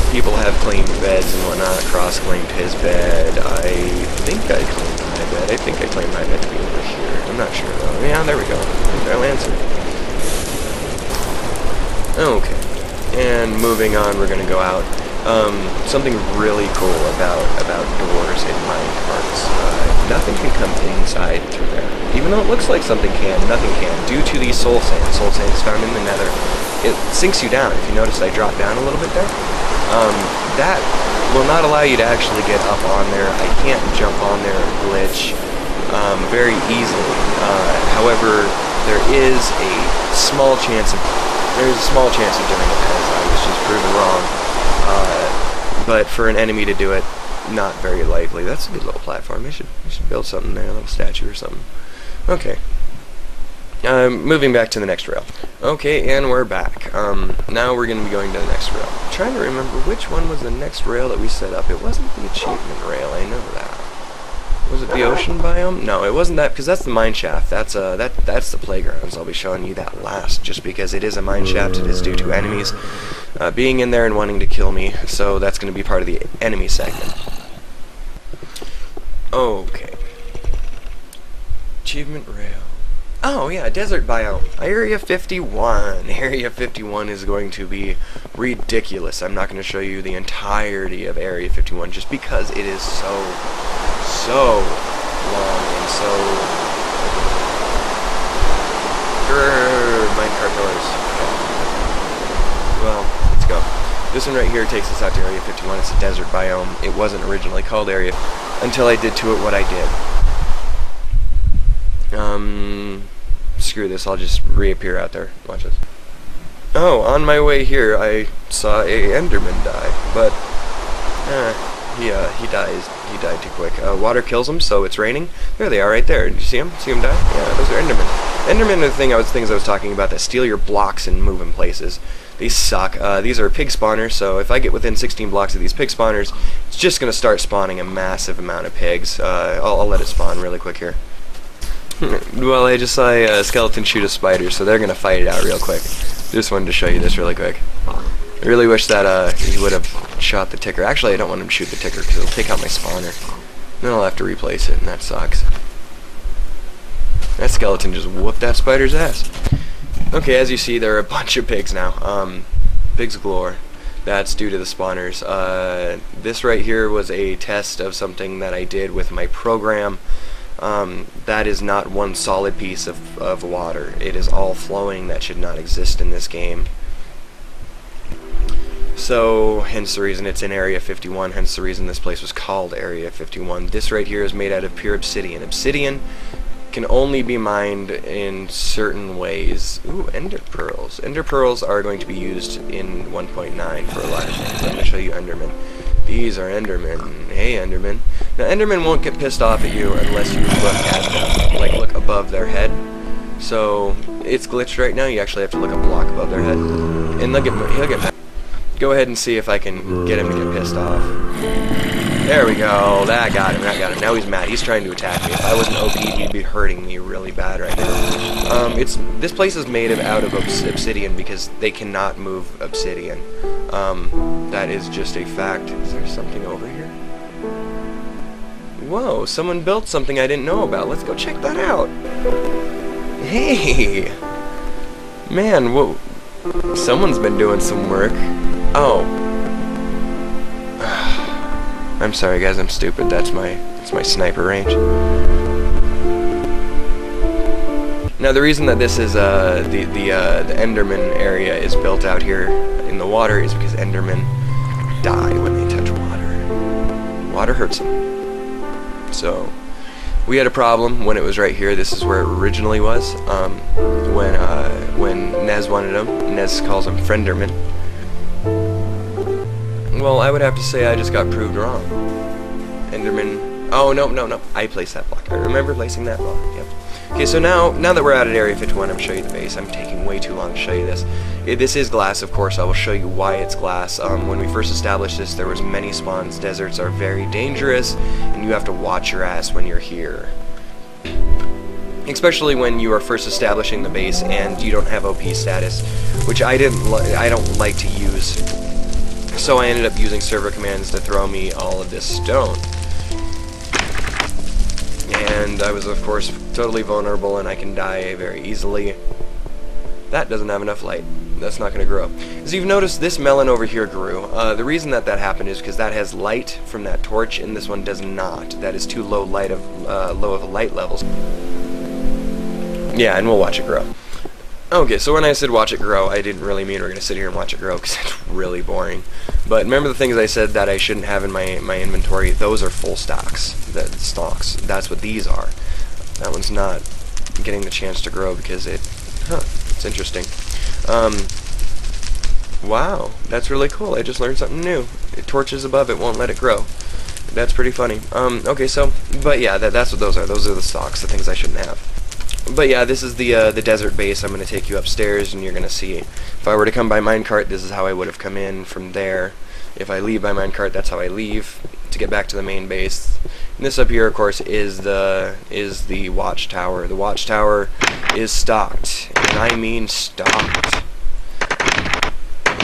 People have claimed beds and whatnot. Cross claimed his bed. I think I claimed my bed. I think I claimed my bed to be over here. I'm not sure though. Yeah, there we go. I'll answer. Okay. And moving on, we're going to go out. Something really cool about doors in mine parts. Nothing can come inside through there. Even though it looks like something can, nothing can. Due to the soul sand. Soul sand is found in the nether. It sinks you down. If you notice, I dropped down a little bit there. That will not allow you to actually get up on there. I can't jump on there or glitch very easily. However, there is a small chance of doing it, as I was just proven wrong. But for an enemy to do it, not very likely. That's a good little platform. I should build something there, a little statue or something. Okay. Moving back to the next rail. Okay, and we're back. Now we're going to be going to the next rail. I'm trying to remember which one was the next rail that we set up. It wasn't the achievement rail, I know that. Was it the ocean biome? No, it wasn't that, because that's the mine shaft. That's the playgrounds. I'll be showing you that last, just because it is a mine shaft. It is due to enemies being in there and wanting to kill me. So that's going to be part of the enemy segment. Okay. Achievement rail. Oh yeah, desert biome. Area 51. Area 51 is going to be ridiculous. I'm not going to show you the entirety of Area 51 just because it is so long and so minecart doors. Well, let's go. This one right here takes us out to Area 51. It's a desert biome. It wasn't originally called Area until I did to it what I did. Screw this, I'll just reappear out there. Watch this. Oh, on my way here, I saw a Enderman die, but he died too quick. Water kills him, so it's raining. There they are, right there. Did you see him? See him die? Yeah, those are Endermen. Endermen are the things I was talking about that steal your blocks and move in places. These suck. These are pig spawners, so if I get within 16 blocks of these pig spawners, it's just going to start spawning a massive amount of pigs. I'll let it spawn really quick here. Well, I just saw a skeleton shoot a spider, so they're going to fight it out real quick. Just wanted to show you this really quick. I really wish that he would have shot the ticker. Actually, I don't want him to shoot the ticker because it'll take out my spawner. Then I'll have to replace it, and that sucks. That skeleton just whooped that spider's ass. Okay, as you see, there are a bunch of pigs now. Pigs galore. That's due to the spawners. This right here was a test of something that I did with my program. That is not one solid piece of water. It is all flowing. That should not exist in this game. So, hence the reason it's in Area 51, hence the reason this place was called Area 51. This right here is made out of pure obsidian. Obsidian can only be mined in certain ways. Ooh, ender pearls. Ender pearls are going to be used in 1.9 for a lot of things. I'm going to show you Endermen. These are Endermen. Hey, Endermen. Now, Endermen won't get pissed off at you unless you look at them, like look above their head. So, it's glitched right now. You actually have to look a block above their head. And he'll get mad. Go ahead and see if I can get him to get pissed off. There we go. That got him. That got him. Now he's mad. He's trying to attack me. If I wasn't OP, he'd be hurting me really bad right now. This place is made out of obsidian because they cannot move obsidian. That is just a fact. Is there something over here? Whoa, someone built something I didn't know about. Let's go check that out. Hey! Man, whoa. Someone's been doing some work. Oh. I'm sorry guys, I'm stupid. That's my sniper range. Now the reason that this is the Enderman area is built out here in the water is because Endermen die when they touch water. Water hurts them. So we had a problem when it was right here. This is where it originally was. When Nez wanted them, Nez calls them Frienderman. Well, I would have to say I just got proved wrong. Enderman. Oh no! I placed that block. I remember placing that block. Yep. Okay, so now that we're out at Area 51, I'm going to show you the base. I'm taking way too long to show you this. This is glass, of course. I will show you why it's glass. When we first established this, there was many spawns. Deserts are very dangerous, and you have to watch your ass when you're here. Especially when you are first establishing the base and you don't have OP status, which I don't like to use. So I ended up using server commands to throw me all of this stone. And I was, of course, totally vulnerable, and I can die very easily. That doesn't have enough light. That's not going to grow. As you've noticed, this melon over here grew. The reason that happened is because that has light from that torch, and this one does not. That is too low of light levels. Yeah, and we'll watch it grow. Okay, so when I said watch it grow, I didn't really mean we're going to sit here and watch it grow, because it's really boring. But remember the things I said that I shouldn't have in my inventory? Those are full stocks. That's what these are. That one's not getting the chance to grow because it's interesting. Wow, that's really cool. I just learned something new. Torches above it won't let it grow. That's pretty funny. Okay, so, but yeah, that's what those are. Those are the stocks, the things I shouldn't have. But yeah, this is the desert base. I'm going to take you upstairs, and you're going to see. If I were to come by minecart, this is how I would have come in from there. If I leave by minecart, that's how I leave to get back to the main base. And this up here, of course, is the watchtower. The watchtower is stocked, and I mean stocked,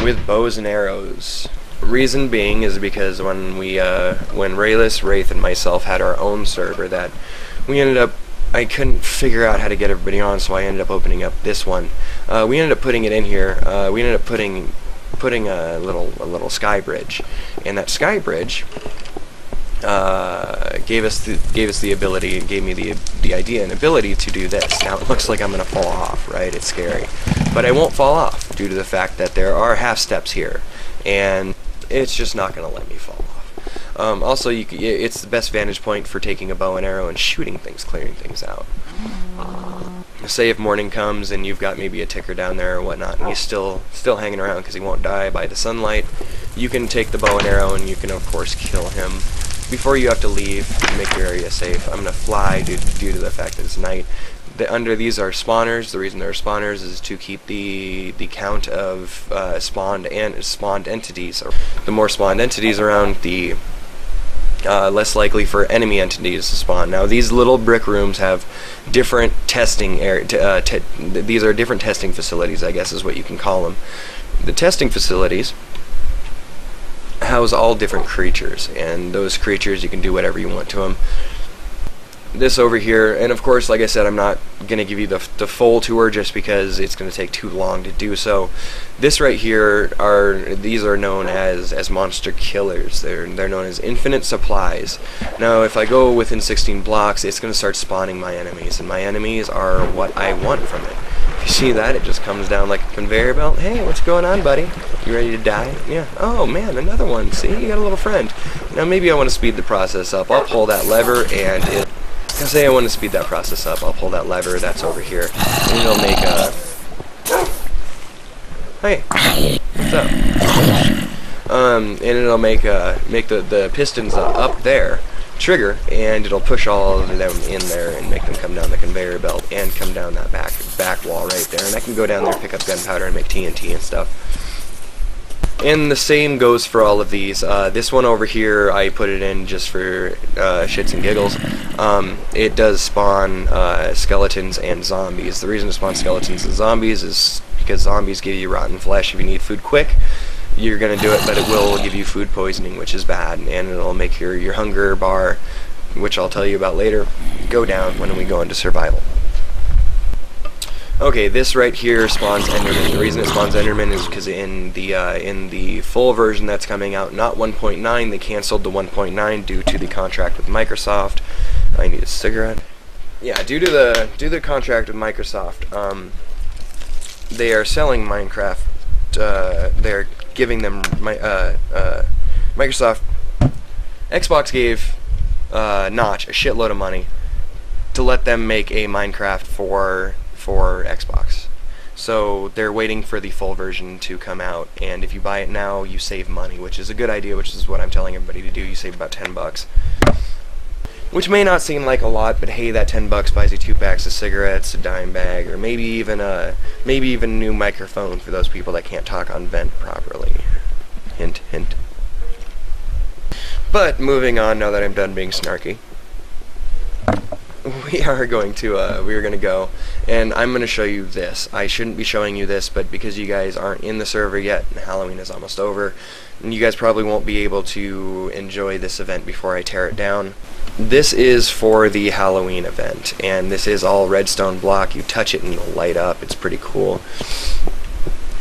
with bows and arrows. Reason being is because when Rayless, Wraith, and myself had our own server, that we ended up. I couldn't figure out how to get everybody on, so I ended up opening up this one. We ended up putting it in here. We ended up putting a little sky bridge, and that sky bridge gave me the idea and ability to do this. Now it looks like I'm gonna fall off, right? It's scary, but I won't fall off due to the fact that there are half steps here, and it's just not gonna let me fall off. Also, it's the best vantage point for taking a bow and arrow and shooting things, clearing things out. Say if morning comes and you've got maybe a ticker down there or whatnot, and he's still hanging around because he won't die by the sunlight, you can take the bow and arrow and you can, of course, kill him before you have to leave to make your area safe. I'm going to fly due to the fact that it's night. Under these are spawners. The reason there are spawners is to keep the count of spawned entities. The more spawned entities around, the less likely for enemy entities to spawn. Now these little brick rooms have different testing these are different testing facilities, I guess is what you can call them. The testing facilities house all different creatures, and those creatures you can do whatever you want to them. This over here, and of course, like I said, I'm not going to give you the full tour just because it's going to take too long to do so. This right here these are known as monster killers. They're known as infinite supplies. Now, if I go within 16 blocks, it's going to start spawning my enemies, and my enemies are what I want from it. If you see that, it just comes down like a conveyor belt. Hey, what's going on, buddy? You ready to die? Yeah. Oh man, another one. See, you got a little friend. Now maybe I want to speed the process up. I'll pull that lever, and say I want to speed that process up, I'll pull that lever that's over here, and it'll make a... Hey, what's up? And it'll make the pistons up there trigger, and it'll push all of them in there and make them come down the conveyor belt and come down that back wall right there. And I can go down there, pick up gunpowder, and make TNT and stuff. And the same goes for all of these. This one over here, I put it in just for shits and giggles. It does spawn skeletons and zombies. The reason to spawn skeletons and zombies is because zombies give you rotten flesh. If you need food quick, you're going to do it, but it will give you food poisoning, which is bad, and it'll make your hunger bar, which I'll tell you about later, go down when we go into survival. Okay, this right here spawns Enderman. The reason it spawns Enderman is because in the full version that's coming out, not 1.9, they canceled the 1.9 due to the contract with Microsoft. I need a cigarette. yeah, due to the contract with Microsoft, they are selling Minecraft. They're giving them Microsoft. Xbox gave Notch a shitload of money to let them make a Minecraft for Xbox. So they're waiting for the full version to come out, and if you buy it now, you save money, which is a good idea, which is what I'm telling everybody to do. You save about $10. Which may not seem like a lot, but hey, that $10 buys you 2 packs of cigarettes, a dime bag, or maybe even a new microphone for those people that can't talk on vent properly. Hint, hint. But moving on, now that I'm done being snarky, we are going to go, and I'm going to show you this. I shouldn't be showing you this, but because you guys aren't in the server yet, and Halloween is almost over, and you guys probably won't be able to enjoy this event before I tear it down. This is for the Halloween event, and this is all redstone block. You touch it and it'll light up. It's pretty cool.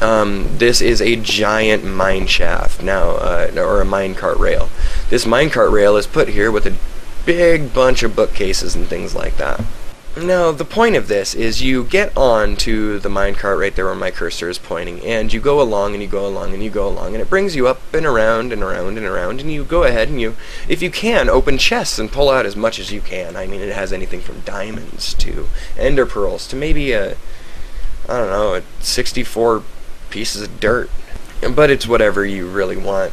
This is a giant mine shaft now, or a minecart rail. This minecart rail is put here with a big bunch of bookcases and things like that. Now, the point of this is you get on to the minecart right there where my cursor is pointing, and you go along and you go along and you go along, and it brings you up and around and around and around, and you go ahead and you, if you can, open chests and pull out as much as you can. I mean, it has anything from diamonds to ender pearls to maybe I don't know, 64 pieces of dirt. But it's whatever you really want.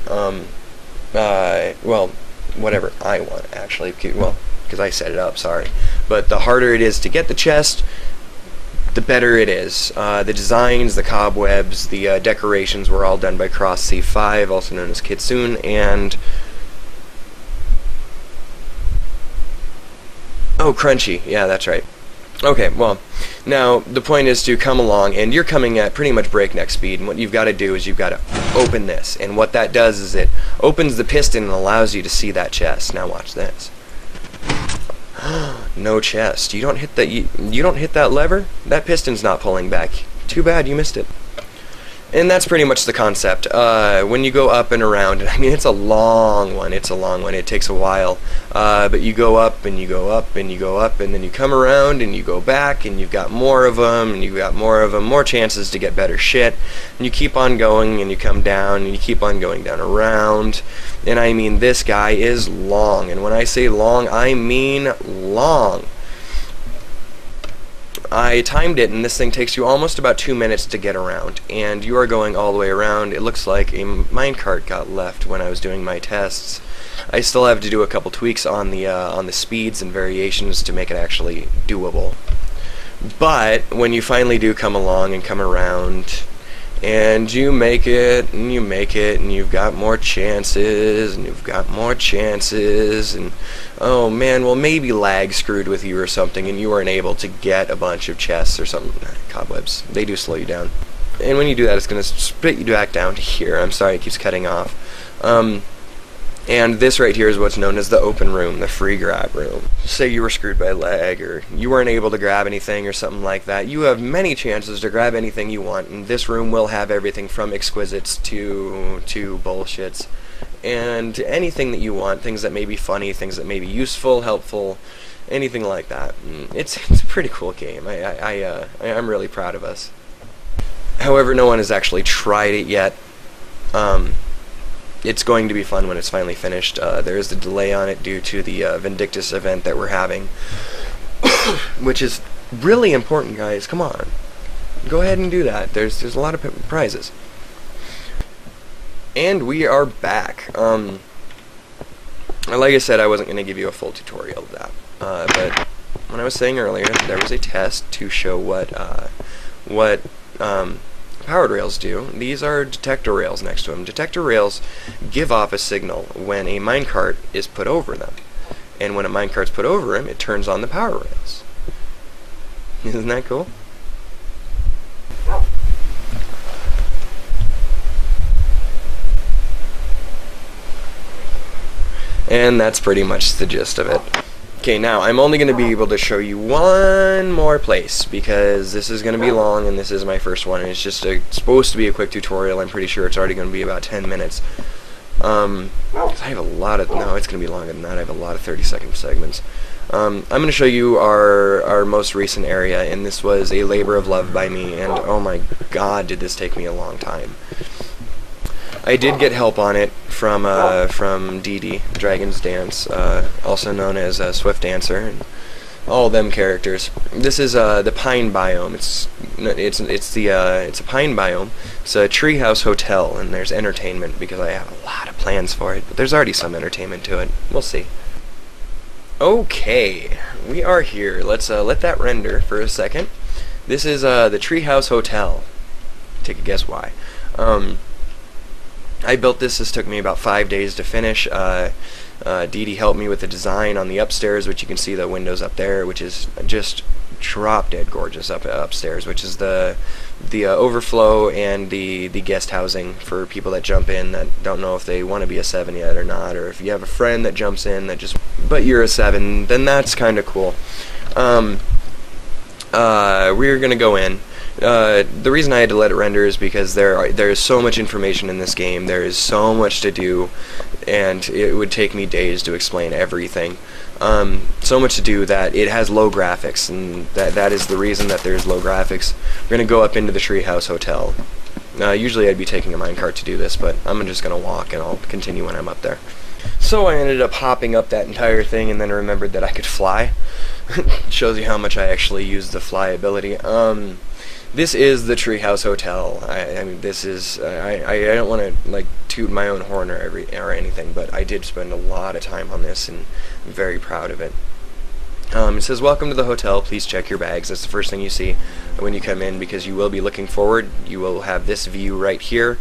Well, whatever I want, actually. Well, because I set it up, sorry. But the harder it is to get the chest, the better it is. The designs, the cobwebs, the decorations were all done by Cross C5, also known as Kitsune, and oh, Crunchy, yeah, that's right. Okay, well, now the point is to come along, and you're coming at pretty much breakneck speed, and what you've got to do is you've got to open this, and what that does is it opens the piston and allows you to see that chest. Now watch this. No chest. You don't hit that. You don't hit that lever. That piston's not pulling back. Too bad you missed it. And that's pretty much the concept. When you go up and around, I mean, it's a long one. It's a long one. It takes a while. But you go up and you go up and you go up, and then you come around and you go back, and you've got more of them, and you've got more of them, more chances to get better shit. And you keep on going, and you come down, and you keep on going down around. And I mean, this guy is long. And when I say long, I mean long. I timed it, and this thing takes you almost about 2 minutes to get around, and you are going all the way around. It looks like a minecart got left when I was doing my tests. I still have to do a couple tweaks on the speeds and variations to make it actually doable. But when you finally do come along and come around, and you make it, and you make it, and you've got more chances, and you've got more chances, and oh man, well maybe lag screwed with you or something, and you weren't able to get a bunch of chests or something. Cobwebs, they do slow you down. And when you do that, it's going to spit you back down to here. I'm sorry, it keeps cutting off. And this right here is what's known as the open room, the free grab room. Say you were screwed by lag, or you weren't able to grab anything or something like that. You have many chances to grab anything you want, and this room will have everything from exquisites to bullshits. And anything that you want, things that may be funny, things that may be useful, helpful, anything like that. It's a pretty cool game. I'm really proud of us. However, no one has actually tried it yet. It's going to be fun when it's finally finished. There is a delay on it due to the Vindictus event that we're having, which is really important, guys. Come on, go ahead and do that. There's a lot of prizes. And we are back. Like I said, I wasn't going to give you a full tutorial of that, but when I was saying earlier, there was a test to show what powered rails do. These are detector rails next to them. Detector rails give off a signal when a minecart is put over them, and when a minecart's put over them, it turns on the power rails. Isn't that cool? And that's pretty much the gist of it. Okay, now I'm only going to be able to show you one more place, because this is going to be long, and this is my first one, and it's just supposed to be a quick tutorial. I'm pretty sure it's already going to be about 10 minutes. I have a lot of, no, it's going to be longer than that. I have a lot of 30-second segments. I'm going to show you our most recent area, and this was a labor of love by me, and oh my god, did this take me a long time. I did get help on it from Dee Dee, Dragon's Dance, also known as Swift Dancer, and all them characters. This is the pine biome. It's a pine biome. It's a treehouse hotel, and there's entertainment because I have a lot of plans for it. But there's already some entertainment to it. We'll see. Okay, we are here. Let's let that render for a second. This is the treehouse hotel. Take a guess why. I built this. This took me about 5 days to finish. Dee Dee helped me with the design on the upstairs, which you can see the windows up there, which is just drop dead gorgeous upstairs, which is the overflow and the guest housing for people that jump in that don't know if they want to be a 7 yet or not, or if you have a friend that jumps in that just but you're a 7, then that's kind of cool. We're gonna go in. The reason I had to let it render is because there is so much information in this game. There is so much to do, and it would take me days to explain everything. So much to do that it has low graphics, and that is the reason that there's low graphics. We're gonna go up into the treehouse hotel. Usually I'd be taking a minecart to do this, but I'm just gonna walk, and I'll continue when I'm up there. So I ended up hopping up that entire thing, and then remembered that I could fly. Shows you how much I actually use the fly ability. This is the Treehouse Hotel. I mean, this is. I don't want to like toot my own horn or anything, but I did spend a lot of time on this, and I'm very proud of it. It says, "Welcome to the hotel. Please check your bags." That's the first thing you see when you come in, because you will be looking forward. You will have this view right here,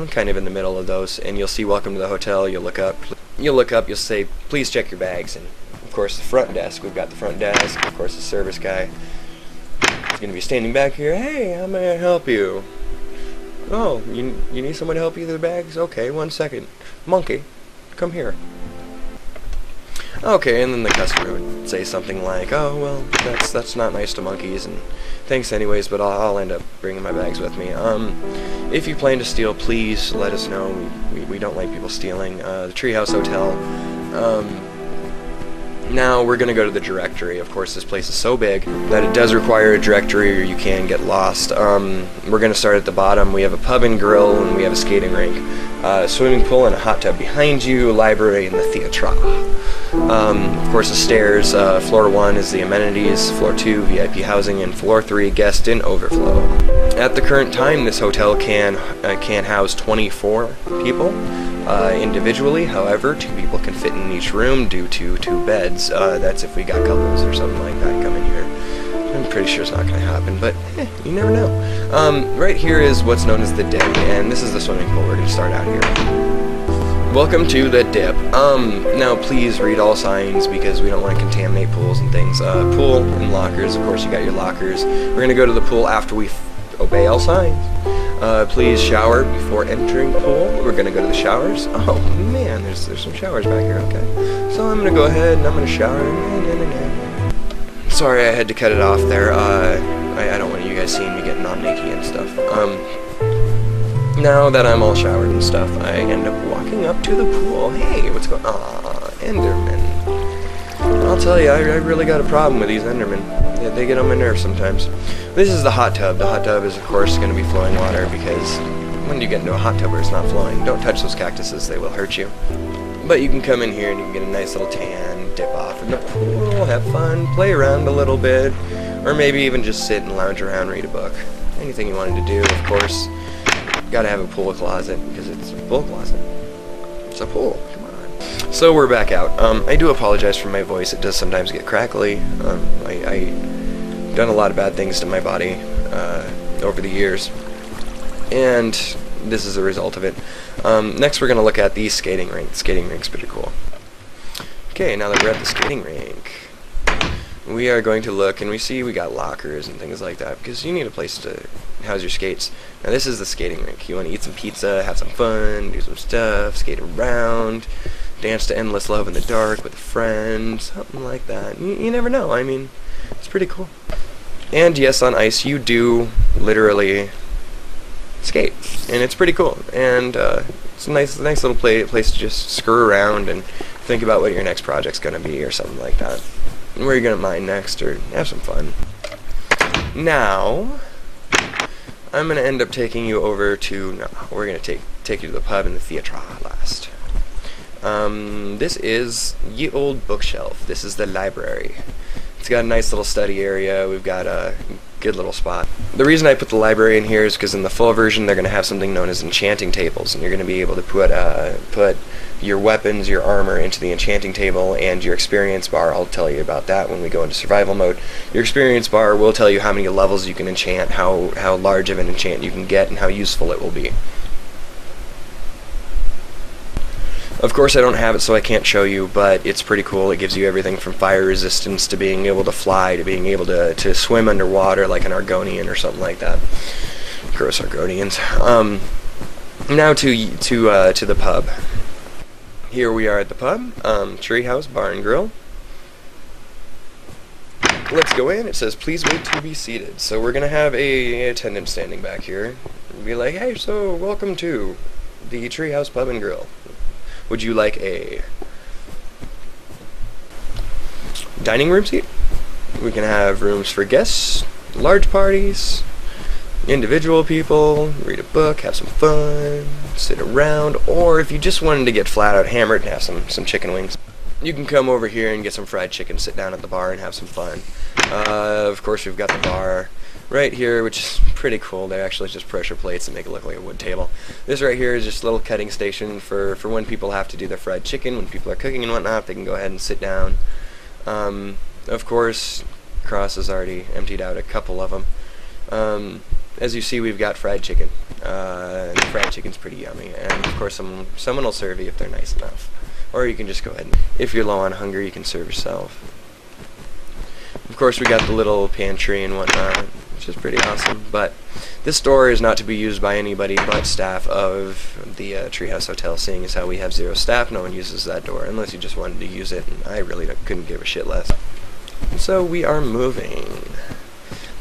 kind of in the middle of those, and you'll see "Welcome to the hotel." You'll look up. You'll say, "Please check your bags," and of course the front desk. We've got the front desk. Of course the service guy. He's gonna be standing back here. "Hey, how may I help you?" "Oh, you need someone to help you with the bags? Okay, 1 second. Monkey, come here." Okay, and then the customer would say something like, "Oh, well, that's not nice to monkeys, and thanks anyways, but I'll end up bringing my bags with me. If you plan to steal, please let us know. We don't like people stealing." The Treehouse Hotel. Now we're going to go to the directory. Of course, this place is so big that it does require a directory, or you can get lost. We're going to start at the bottom. We have a pub and grill, and we have a skating rink, swimming pool and a hot tub behind you, a library, and the theatre. Of course, the stairs. Floor 1 is the amenities, floor 2 VIP housing, and floor 3 guest and overflow. At the current time, this hotel can house 24 people. Individually. However, 2 people can fit in each room due to 2 beds. That's if we got couples or something like that coming here. I'm pretty sure it's not going to happen, but you never know. Right here is what's known as the dip, and this is the swimming pool. We're going to start out here. Welcome to the dip. Now please read all signs, because we don't want to contaminate pools and things. Pool and lockers. Of course, you got your lockers. We're going to go to the pool after we obey all signs. Please shower before entering pool. We're gonna go to the showers. Oh man, there's some showers back here. Okay, so I'm gonna go ahead and I'm gonna shower. Sorry, I had to cut it off there. I don't want you guys seeing me getting all naked and stuff. Now that I'm all showered and stuff, I end up walking up to the pool. Hey, what's going on? Aw, Enderman. I'll tell you, I really got a problem with these Endermen. They get on my nerves sometimes. This is the hot tub. The hot tub is, of course, going to be flowing water, because when you get into a hot tub where it's not flowing, don't touch those cactuses, they will hurt you. But you can come in here and you can get a nice little tan, dip off in the pool, have fun, play around a little bit, or maybe even just sit and lounge around, read a book. Anything you wanted to do, of course. Got to have a pool closet, because it's a pool closet. It's a pool. Come on. So we're back out. I do apologize for my voice. It does sometimes get crackly. I've done a lot of bad things to my body over the years, and this is a result of it. Next we're going to look at the skating rink. The skating rink's pretty cool. Okay, now that we're at the skating rink, we are going to look, and we see we got lockers and things like that, because you need a place to house your skates. Now this is the skating rink. You want to eat some pizza, have some fun, do some stuff, skate around, dance to Endless Love in the Dark with a friend, something like that. You never know. I mean, it's pretty cool. And yes, on ice you do literally skate, and it's pretty cool. And it's a nice little place to just screw around and think about what your next project's going to be or something like that. where you're gonna mine next or have some fun. Now, I'm gonna end up taking you over to. No, we're gonna take you to the pub and the theatre last. This is Ye Old Bookshelf. This is the library. It's got a nice little study area. We've got a good little spot. The reason I put the library in here is because in the full version they're going to have something known as enchanting tables, and you're going to be able to put your weapons, your armor into the enchanting table, and your experience bar. I'll tell you about that when we go into survival mode. Your experience bar will tell you how many levels you can enchant, how large of an enchant you can get, and how useful it will be. Of course, I don't have it, so I can't show you, but it's pretty cool. It gives you everything from fire resistance to being able to fly to being able to swim underwater like an Argonian or something like that. Gross Argonians. Now to the pub. Here we are at the pub. Treehouse Bar and Grill. Let's go in. It says, please wait to be seated. So we're going to have a attendant standing back here. Be like, hey, so welcome to the Treehouse Pub and Grill. Would you like a dining room seat? We can have rooms for guests, large parties, individual people, read a book, have some fun, sit around, or if you just wanted to get flat out hammered and have some chicken wings, you can come over here and get some fried chicken, sit down at the bar and have some fun. Of course, we've got the bar right here, which is pretty cool. They're actually just pressure plates that make it look like a wood table. This right here is just a little cutting station for when people have to do their fried chicken, when people are cooking and whatnot, they can go ahead and sit down. Of course, Cross has already emptied out a couple of them. As you see, we've got fried chicken. And the fried chicken's pretty yummy, and of course someone will serve you if they're nice enough. Or you can just go ahead and, if you're low on hunger, you can serve yourself. Of course, we got the little pantry and whatnot, which is pretty awesome, but this door is not to be used by anybody but staff of the Treehouse Hotel, seeing as how we have 0 staff. No one uses that door unless you just wanted to use it, and I really couldn't give a shit less. So we are moving.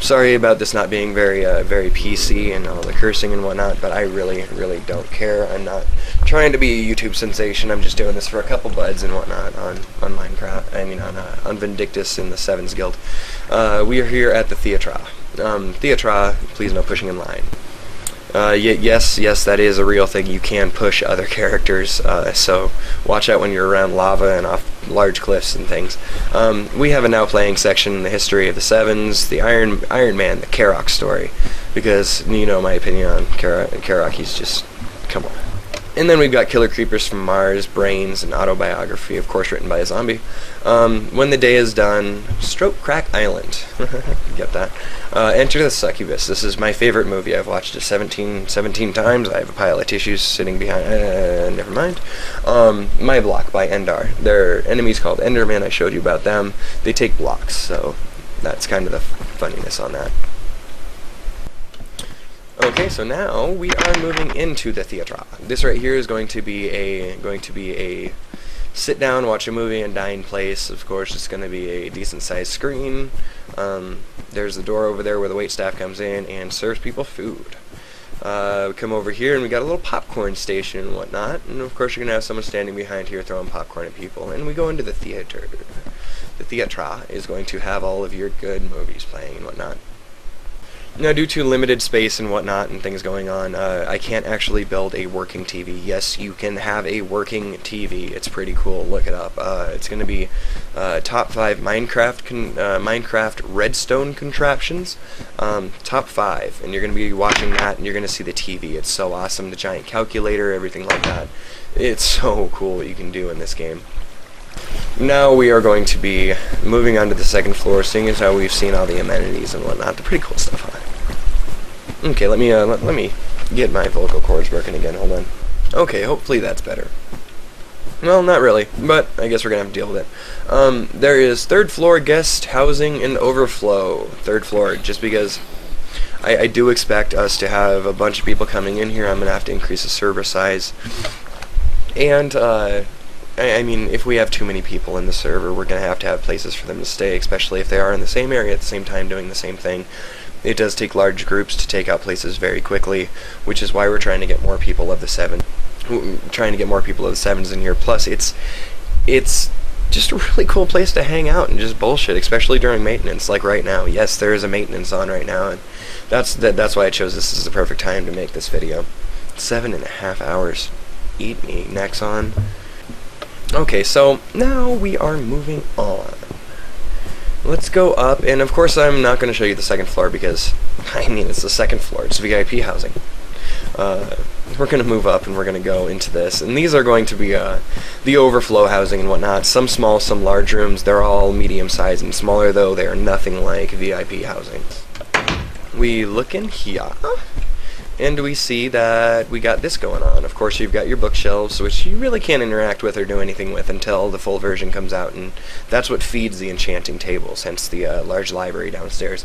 Sorry about this not being very PC and all the cursing and whatnot, but I really don't care. I'm not trying to be a YouTube sensation. I'm just doing this for a couple buds and whatnot on Minecraft. I mean on Vindictus in the Sevens Guild. We are here at the Theatre. Theatre, please no pushing in line. Yes, that is a real thing. You can push other characters, so watch out when you're around lava and off large cliffs and things. We have a now playing section in the history of the Sevens, the Iron Man, the Karok story, because you know my opinion on Karok. He's just, come on. And then we've got Killer Creepers from Mars, Brains, and Autobiography, of course written by a zombie. When the Day is Done, Stroke Crack Island. Get that. Enter the Succubus. This is my favorite movie. I've watched it 17 times. I have a pile of tissues sitting behind. Never mind. My Block by Endar. There are enemies called Endermen. I showed you about them. They take blocks, so that's kind of the funniness on that. Okay, so now we are moving into the theatre. This right here is going to be a sit down, watch a movie, and dine place. Of course, it's going to be a decent sized screen. There's the door over there where the waitstaff comes in and serves people food. We come over here and we got a little popcorn station and whatnot, and of course you're going to have someone standing behind here throwing popcorn at people. And we go into the theatre. The theatre is going to have all of your good movies playing and whatnot. Now, due to limited space and whatnot and things going on, I can't actually build a working TV. Yes, you can have a working TV. It's pretty cool. Look it up. It's going to be top 5 Minecraft redstone contraptions. Top 5. And you're going to be watching that, and you're going to see the TV. It's so awesome. The giant calculator, everything like that. It's so cool what you can do in this game. Now we are going to be moving on to the second floor, seeing as how we've seen all the amenities and whatnot. The pretty cool stuff on it. Okay, let me get my vocal cords working again. Hold on. Okay, hopefully that's better. Well, not really, but I guess we're gonna have to deal with it. There is 3rd floor guest housing and overflow. 3rd floor, just because I do expect us to have a bunch of people coming in here. I'm gonna have to increase the server size, and I mean, if we have too many people in the server, we're going to have places for them to stay, especially if they are in the same area at the same time doing the same thing. It does take large groups to take out places very quickly, which is why we're trying to get more people of the Sevens in here. Plus, it's just a really cool place to hang out and just bullshit, especially during maintenance, like right now. Yes, there is a maintenance on right now, and that's why I chose this as the perfect time to make this video. 7.5 hours. Eat me, Nexon. Okay, so now we are moving on. Let's go up, and of course I'm not going to show you the second floor because, I mean, it's the second floor. It's VIP housing. We're going to move up and we're going to go into this, and these are going to be the overflow housing and whatnot. Some small, some large rooms. They're all medium sized and smaller, though they are nothing like VIP housing. We look in here, and we see that we got this going on. Of course, you've got your bookshelves, which you really can't interact with or do anything with until the full version comes out, and that's what feeds the enchanting tables, hence the large library downstairs.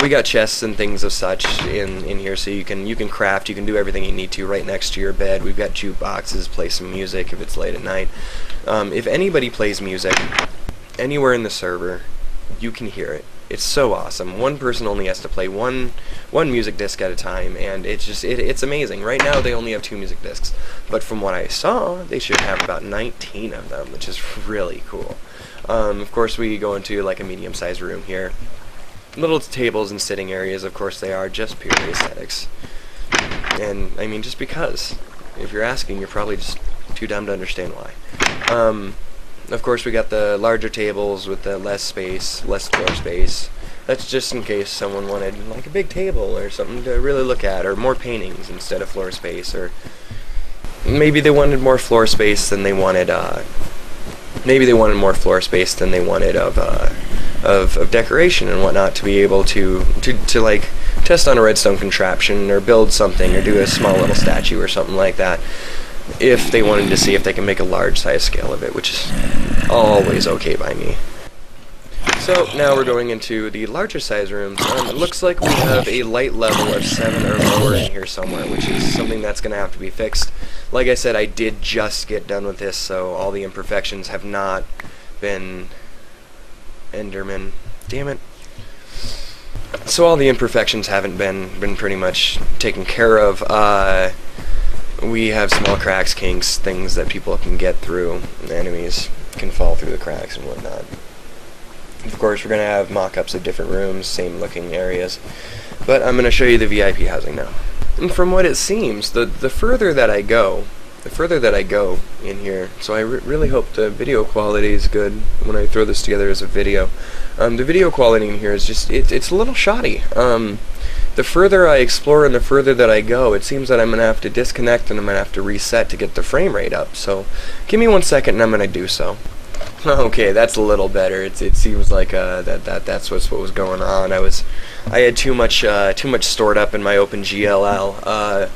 We got chests and things of such in here, so you can craft, you can do everything you need to right next to your bed. We've got jukeboxes, play some music if it's late at night. If anybody plays music anywhere in the server, you can hear it. It's so awesome. One person only has to play one music disc at a time, and it's amazing. Right now they only have 2 music discs, but from what I saw, they should have about 19 of them, which is really cool. Of course, we go into like a medium-sized room here. Little tables and sitting areas, of course they are, just pure aesthetics. And, I mean, just because. If you're asking, you're probably just too dumb to understand why. Of course, we got the larger tables with the less space, less floor space. That's just in case someone wanted, like, a big table or something to really look at, or more paintings instead of floor space, or maybe they wanted more floor space than they wanted, of decoration and whatnot, to be able to like test on a redstone contraption or build something or do a small little statue or something like that, if they wanted to see if they can make a large size scale of it, which is always okay by me. So now we're going into the larger size rooms. It looks like we have a light level of 7 or lower in here somewhere, which is something that's going to have to be fixed. Like I said, I did just get done with this, so all the imperfections have not been Enderman. Damn it. So all the imperfections haven't been pretty much taken care of. We have small cracks, kinks, things that people can get through. Enemies can fall through the cracks and whatnot. Of course, we're going to have mock-ups of different rooms, same looking areas. But I'm going to show you the VIP housing now. And from what it seems, the further that I go in here, so I really hope the video quality is good when I throw this together as a video. The video quality in here is just, it's a little shoddy. The further I explore and the further that I go, it seems that I'm going to have to disconnect and I'm going to have to reset to get the frame rate up. So give me 1 second and I'm going to do so. Okay, that's a little better. It seems like that's what was going on. I had too much stored up in my OpenGLL,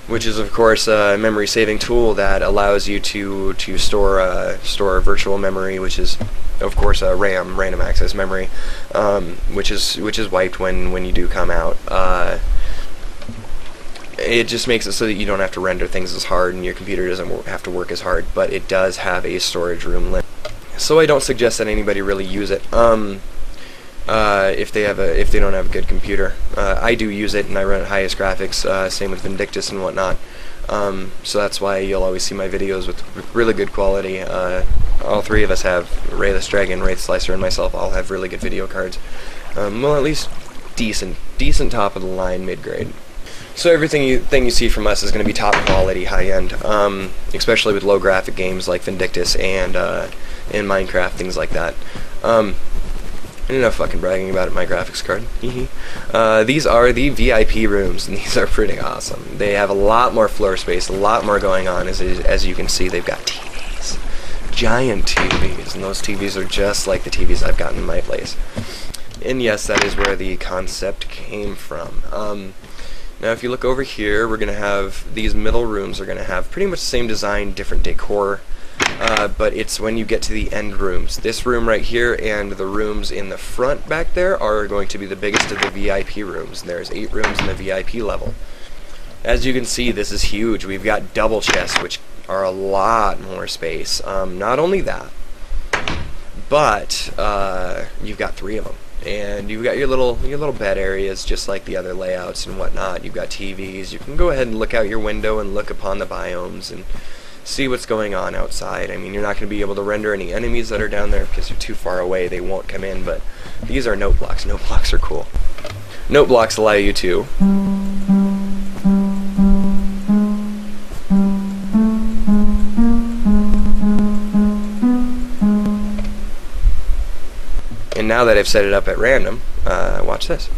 which is of course a memory saving tool that allows you to store virtual memory, which is of course RAM, random access memory, which is wiped when you do come out. It just makes it so that you don't have to render things as hard and your computer doesn't have to work as hard, but it does have a storage room limit. So I don't suggest that anybody really use it if they don't have a good computer. I do use it and I run at highest graphics, same with Vindictus and whatnot. So that's why you'll always see my videos with really good quality. All 3 of us have, Rayless Dragon, Wraith Slicer, and myself all have really good video cards. Well, at least decent top of the line, mid-grade. So everything you see from us is going to be top quality, high end, especially with low graphic games like Vindictus and Minecraft, things like that. Enough fucking bragging about it, my graphics card. These are the VIP rooms, and these are pretty awesome. They have a lot more floor space, a lot more going on. As you can see, they've got TVs, giant TVs, and those TVs are just like the TVs I've got in my place. And yes, that is where the concept came from. Now if you look over here, we're going to have, these middle rooms are going to have pretty much the same design, different decor, but it's when you get to the end rooms. This room right here and the rooms in the front back there are going to be the biggest of the VIP rooms. There's 8 rooms in the VIP level. As you can see, this is huge. We've got double chests, which are a lot more space. Not only that, but you've got 3 of them. And you've got your little bed areas, just like the other layouts and whatnot. You've got TVs. You can go ahead and look out your window and look upon the biomes and see what's going on outside. I mean, you're not going to be able to render any enemies that are down there because you're too far away. They won't come in, but these are note blocks. Note blocks are cool. Note blocks allow you to and now that I've set it up at random, watch this.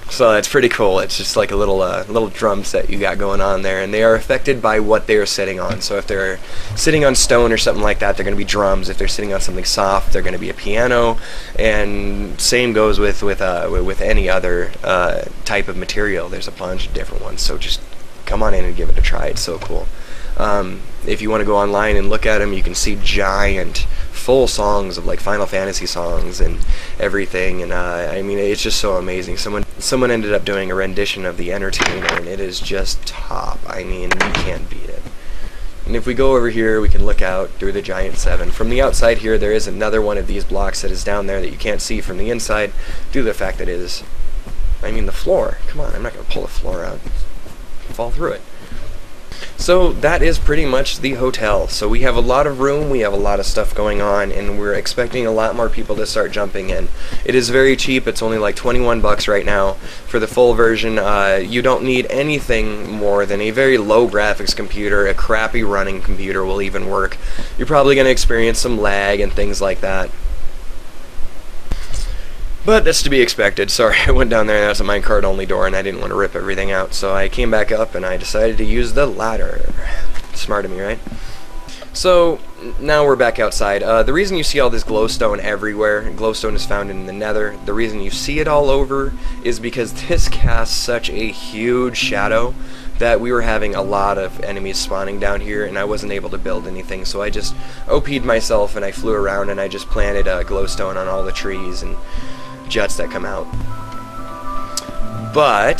So that's pretty cool. It's just like a little drum set you got going on there, and they are affected by what they are sitting on. So if they're sitting on stone or something like that, they're going to be drums. If they're sitting on something soft, they're going to be a piano. And same goes with any other type of material. There's a bunch of different ones. So just come on in and give it a try. It's so cool. If you want to go online and look at them, you can see giant full songs of like Final Fantasy songs and everything, and I mean, it's just so amazing. Someone ended up doing a rendition of the Entertainer, and it is just top. I mean, you can't beat it. And if we go over here, we can look out through the giant 7. From the outside here, there is another one of these blocks that is down there that you can't see from the inside due to the fact that it is, I mean, the floor. Come on, I'm not going to pull the floor out. Fall through it. So that is pretty much the hotel. So we have a lot of room, we have a lot of stuff going on, and we're expecting a lot more people to start jumping in. It is very cheap. It's only like 21 bucks right now for the full version. You don't need anything more than a very low graphics computer. A crappy running computer will even work. You're probably going to experience some lag and things like that, but that's to be expected. Sorry, I went down there and that was a minecart only door and I didn't want to rip everything out, so I came back up and I decided to use the ladder. Smart of me, right? So now we're back outside. The reason you see all this glowstone everywhere, glowstone is found in the nether, the reason you see it all over is because this casts such a huge shadow that we were having a lot of enemies spawning down here, and I wasn't able to build anything, so I just OP'd myself and I flew around and I just planted glowstone on all the trees and juts that come out. But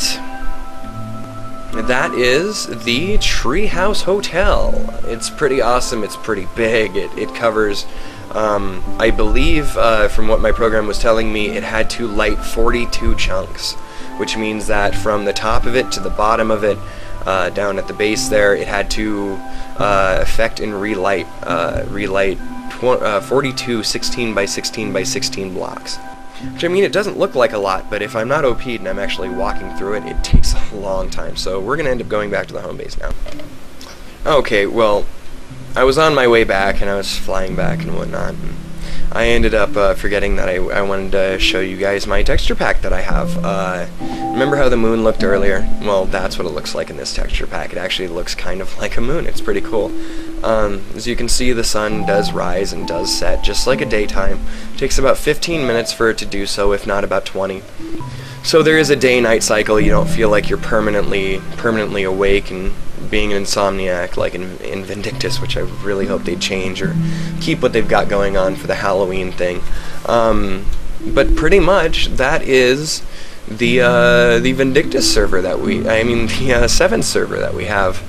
that is the Treehouse Hotel. It's pretty awesome. It's pretty big. It covers, I believe, from what my program was telling me, it had to light 42 chunks, which means that from the top of it to the bottom of it, down at the base there, it had to affect and relight 42 16 by 16 by 16 blocks. Which, I mean, it doesn't look like a lot, but if I'm not OP'd and I'm actually walking through it, it takes a long time. So we're going to end up going back to the home base now. Okay, well, I was on my way back and I was flying back and whatnot. And I ended up forgetting that I wanted to show you guys my texture pack that I have. Remember how the moon looked earlier? Well, that's what it looks like in this texture pack. It actually looks kind of like a moon. It's pretty cool. As you can see, the sun does rise and does set just like a daytime. It takes about 15 minutes for it to do so, if not about 20. So there is a day-night cycle. You don't feel like you're permanently awake and being an insomniac like in Vindictus, which I really hope they'd change or keep what they've got going on for the Halloween thing. But pretty much that is the Vindictus server that the 7 server that we have.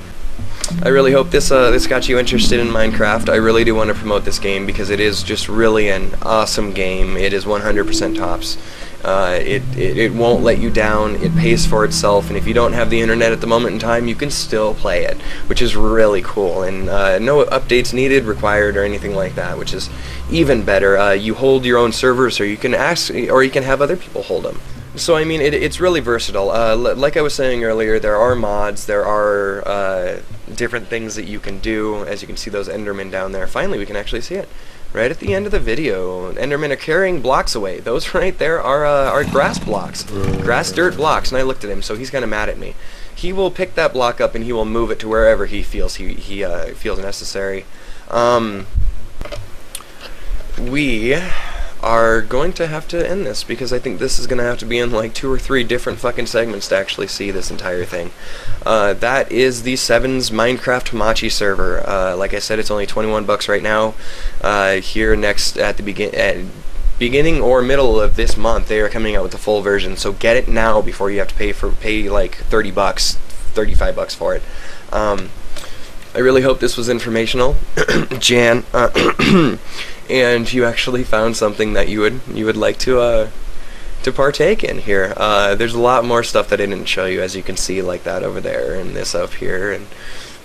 I really hope this got you interested in Minecraft. I really do want to promote this game because it is just really an awesome game. It is 100% tops. It won't let you down. It pays for itself, and if you don't have the internet at the moment in time, you can still play it, which is really cool. And no updates needed, required, or anything like that, which is even better. You hold your own servers, or you can have other people hold them. So I mean, it's really versatile. Like I was saying earlier, there are mods, there are different things that you can do. As you can see those Endermen down there. Finally, we can actually see it. Right at the end of the video, Endermen are carrying blocks away. Those right there are grass blocks, grass dirt blocks. And I looked at him, so he's kind of mad at me. He will pick that block up and he will move it to wherever he feels feels necessary. We are going to have to end this because I think this is going to have to be in like 2 or 3 different fucking segments to actually see this entire thing. That is the 7's Minecraft HAMATCHI server. Like I said, it's only 21 bucks right now. Here next at the beginning or middle of this month, they are coming out with the full version. So get it now before you have to pay like 30 bucks, 35 bucks for it. I really hope this was informational. Jan, and you actually found something that you would like to partake in here. There's a lot more stuff that I didn't show you, as you can see, like that over there and this up here and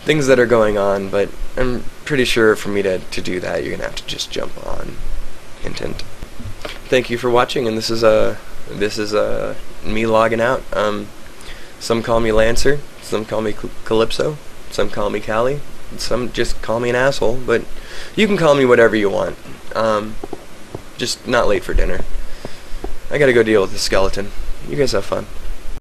things that are going on, but I'm pretty sure for me to do that you're gonna have to just jump on Intent. Thank you for watching, and this is me logging out. Some call me Lancer, some call me Calypso, some call me Callie, some just call me an asshole, but you can call me whatever you want. Just not late for dinner. I gotta go deal with the skeleton. You guys have fun.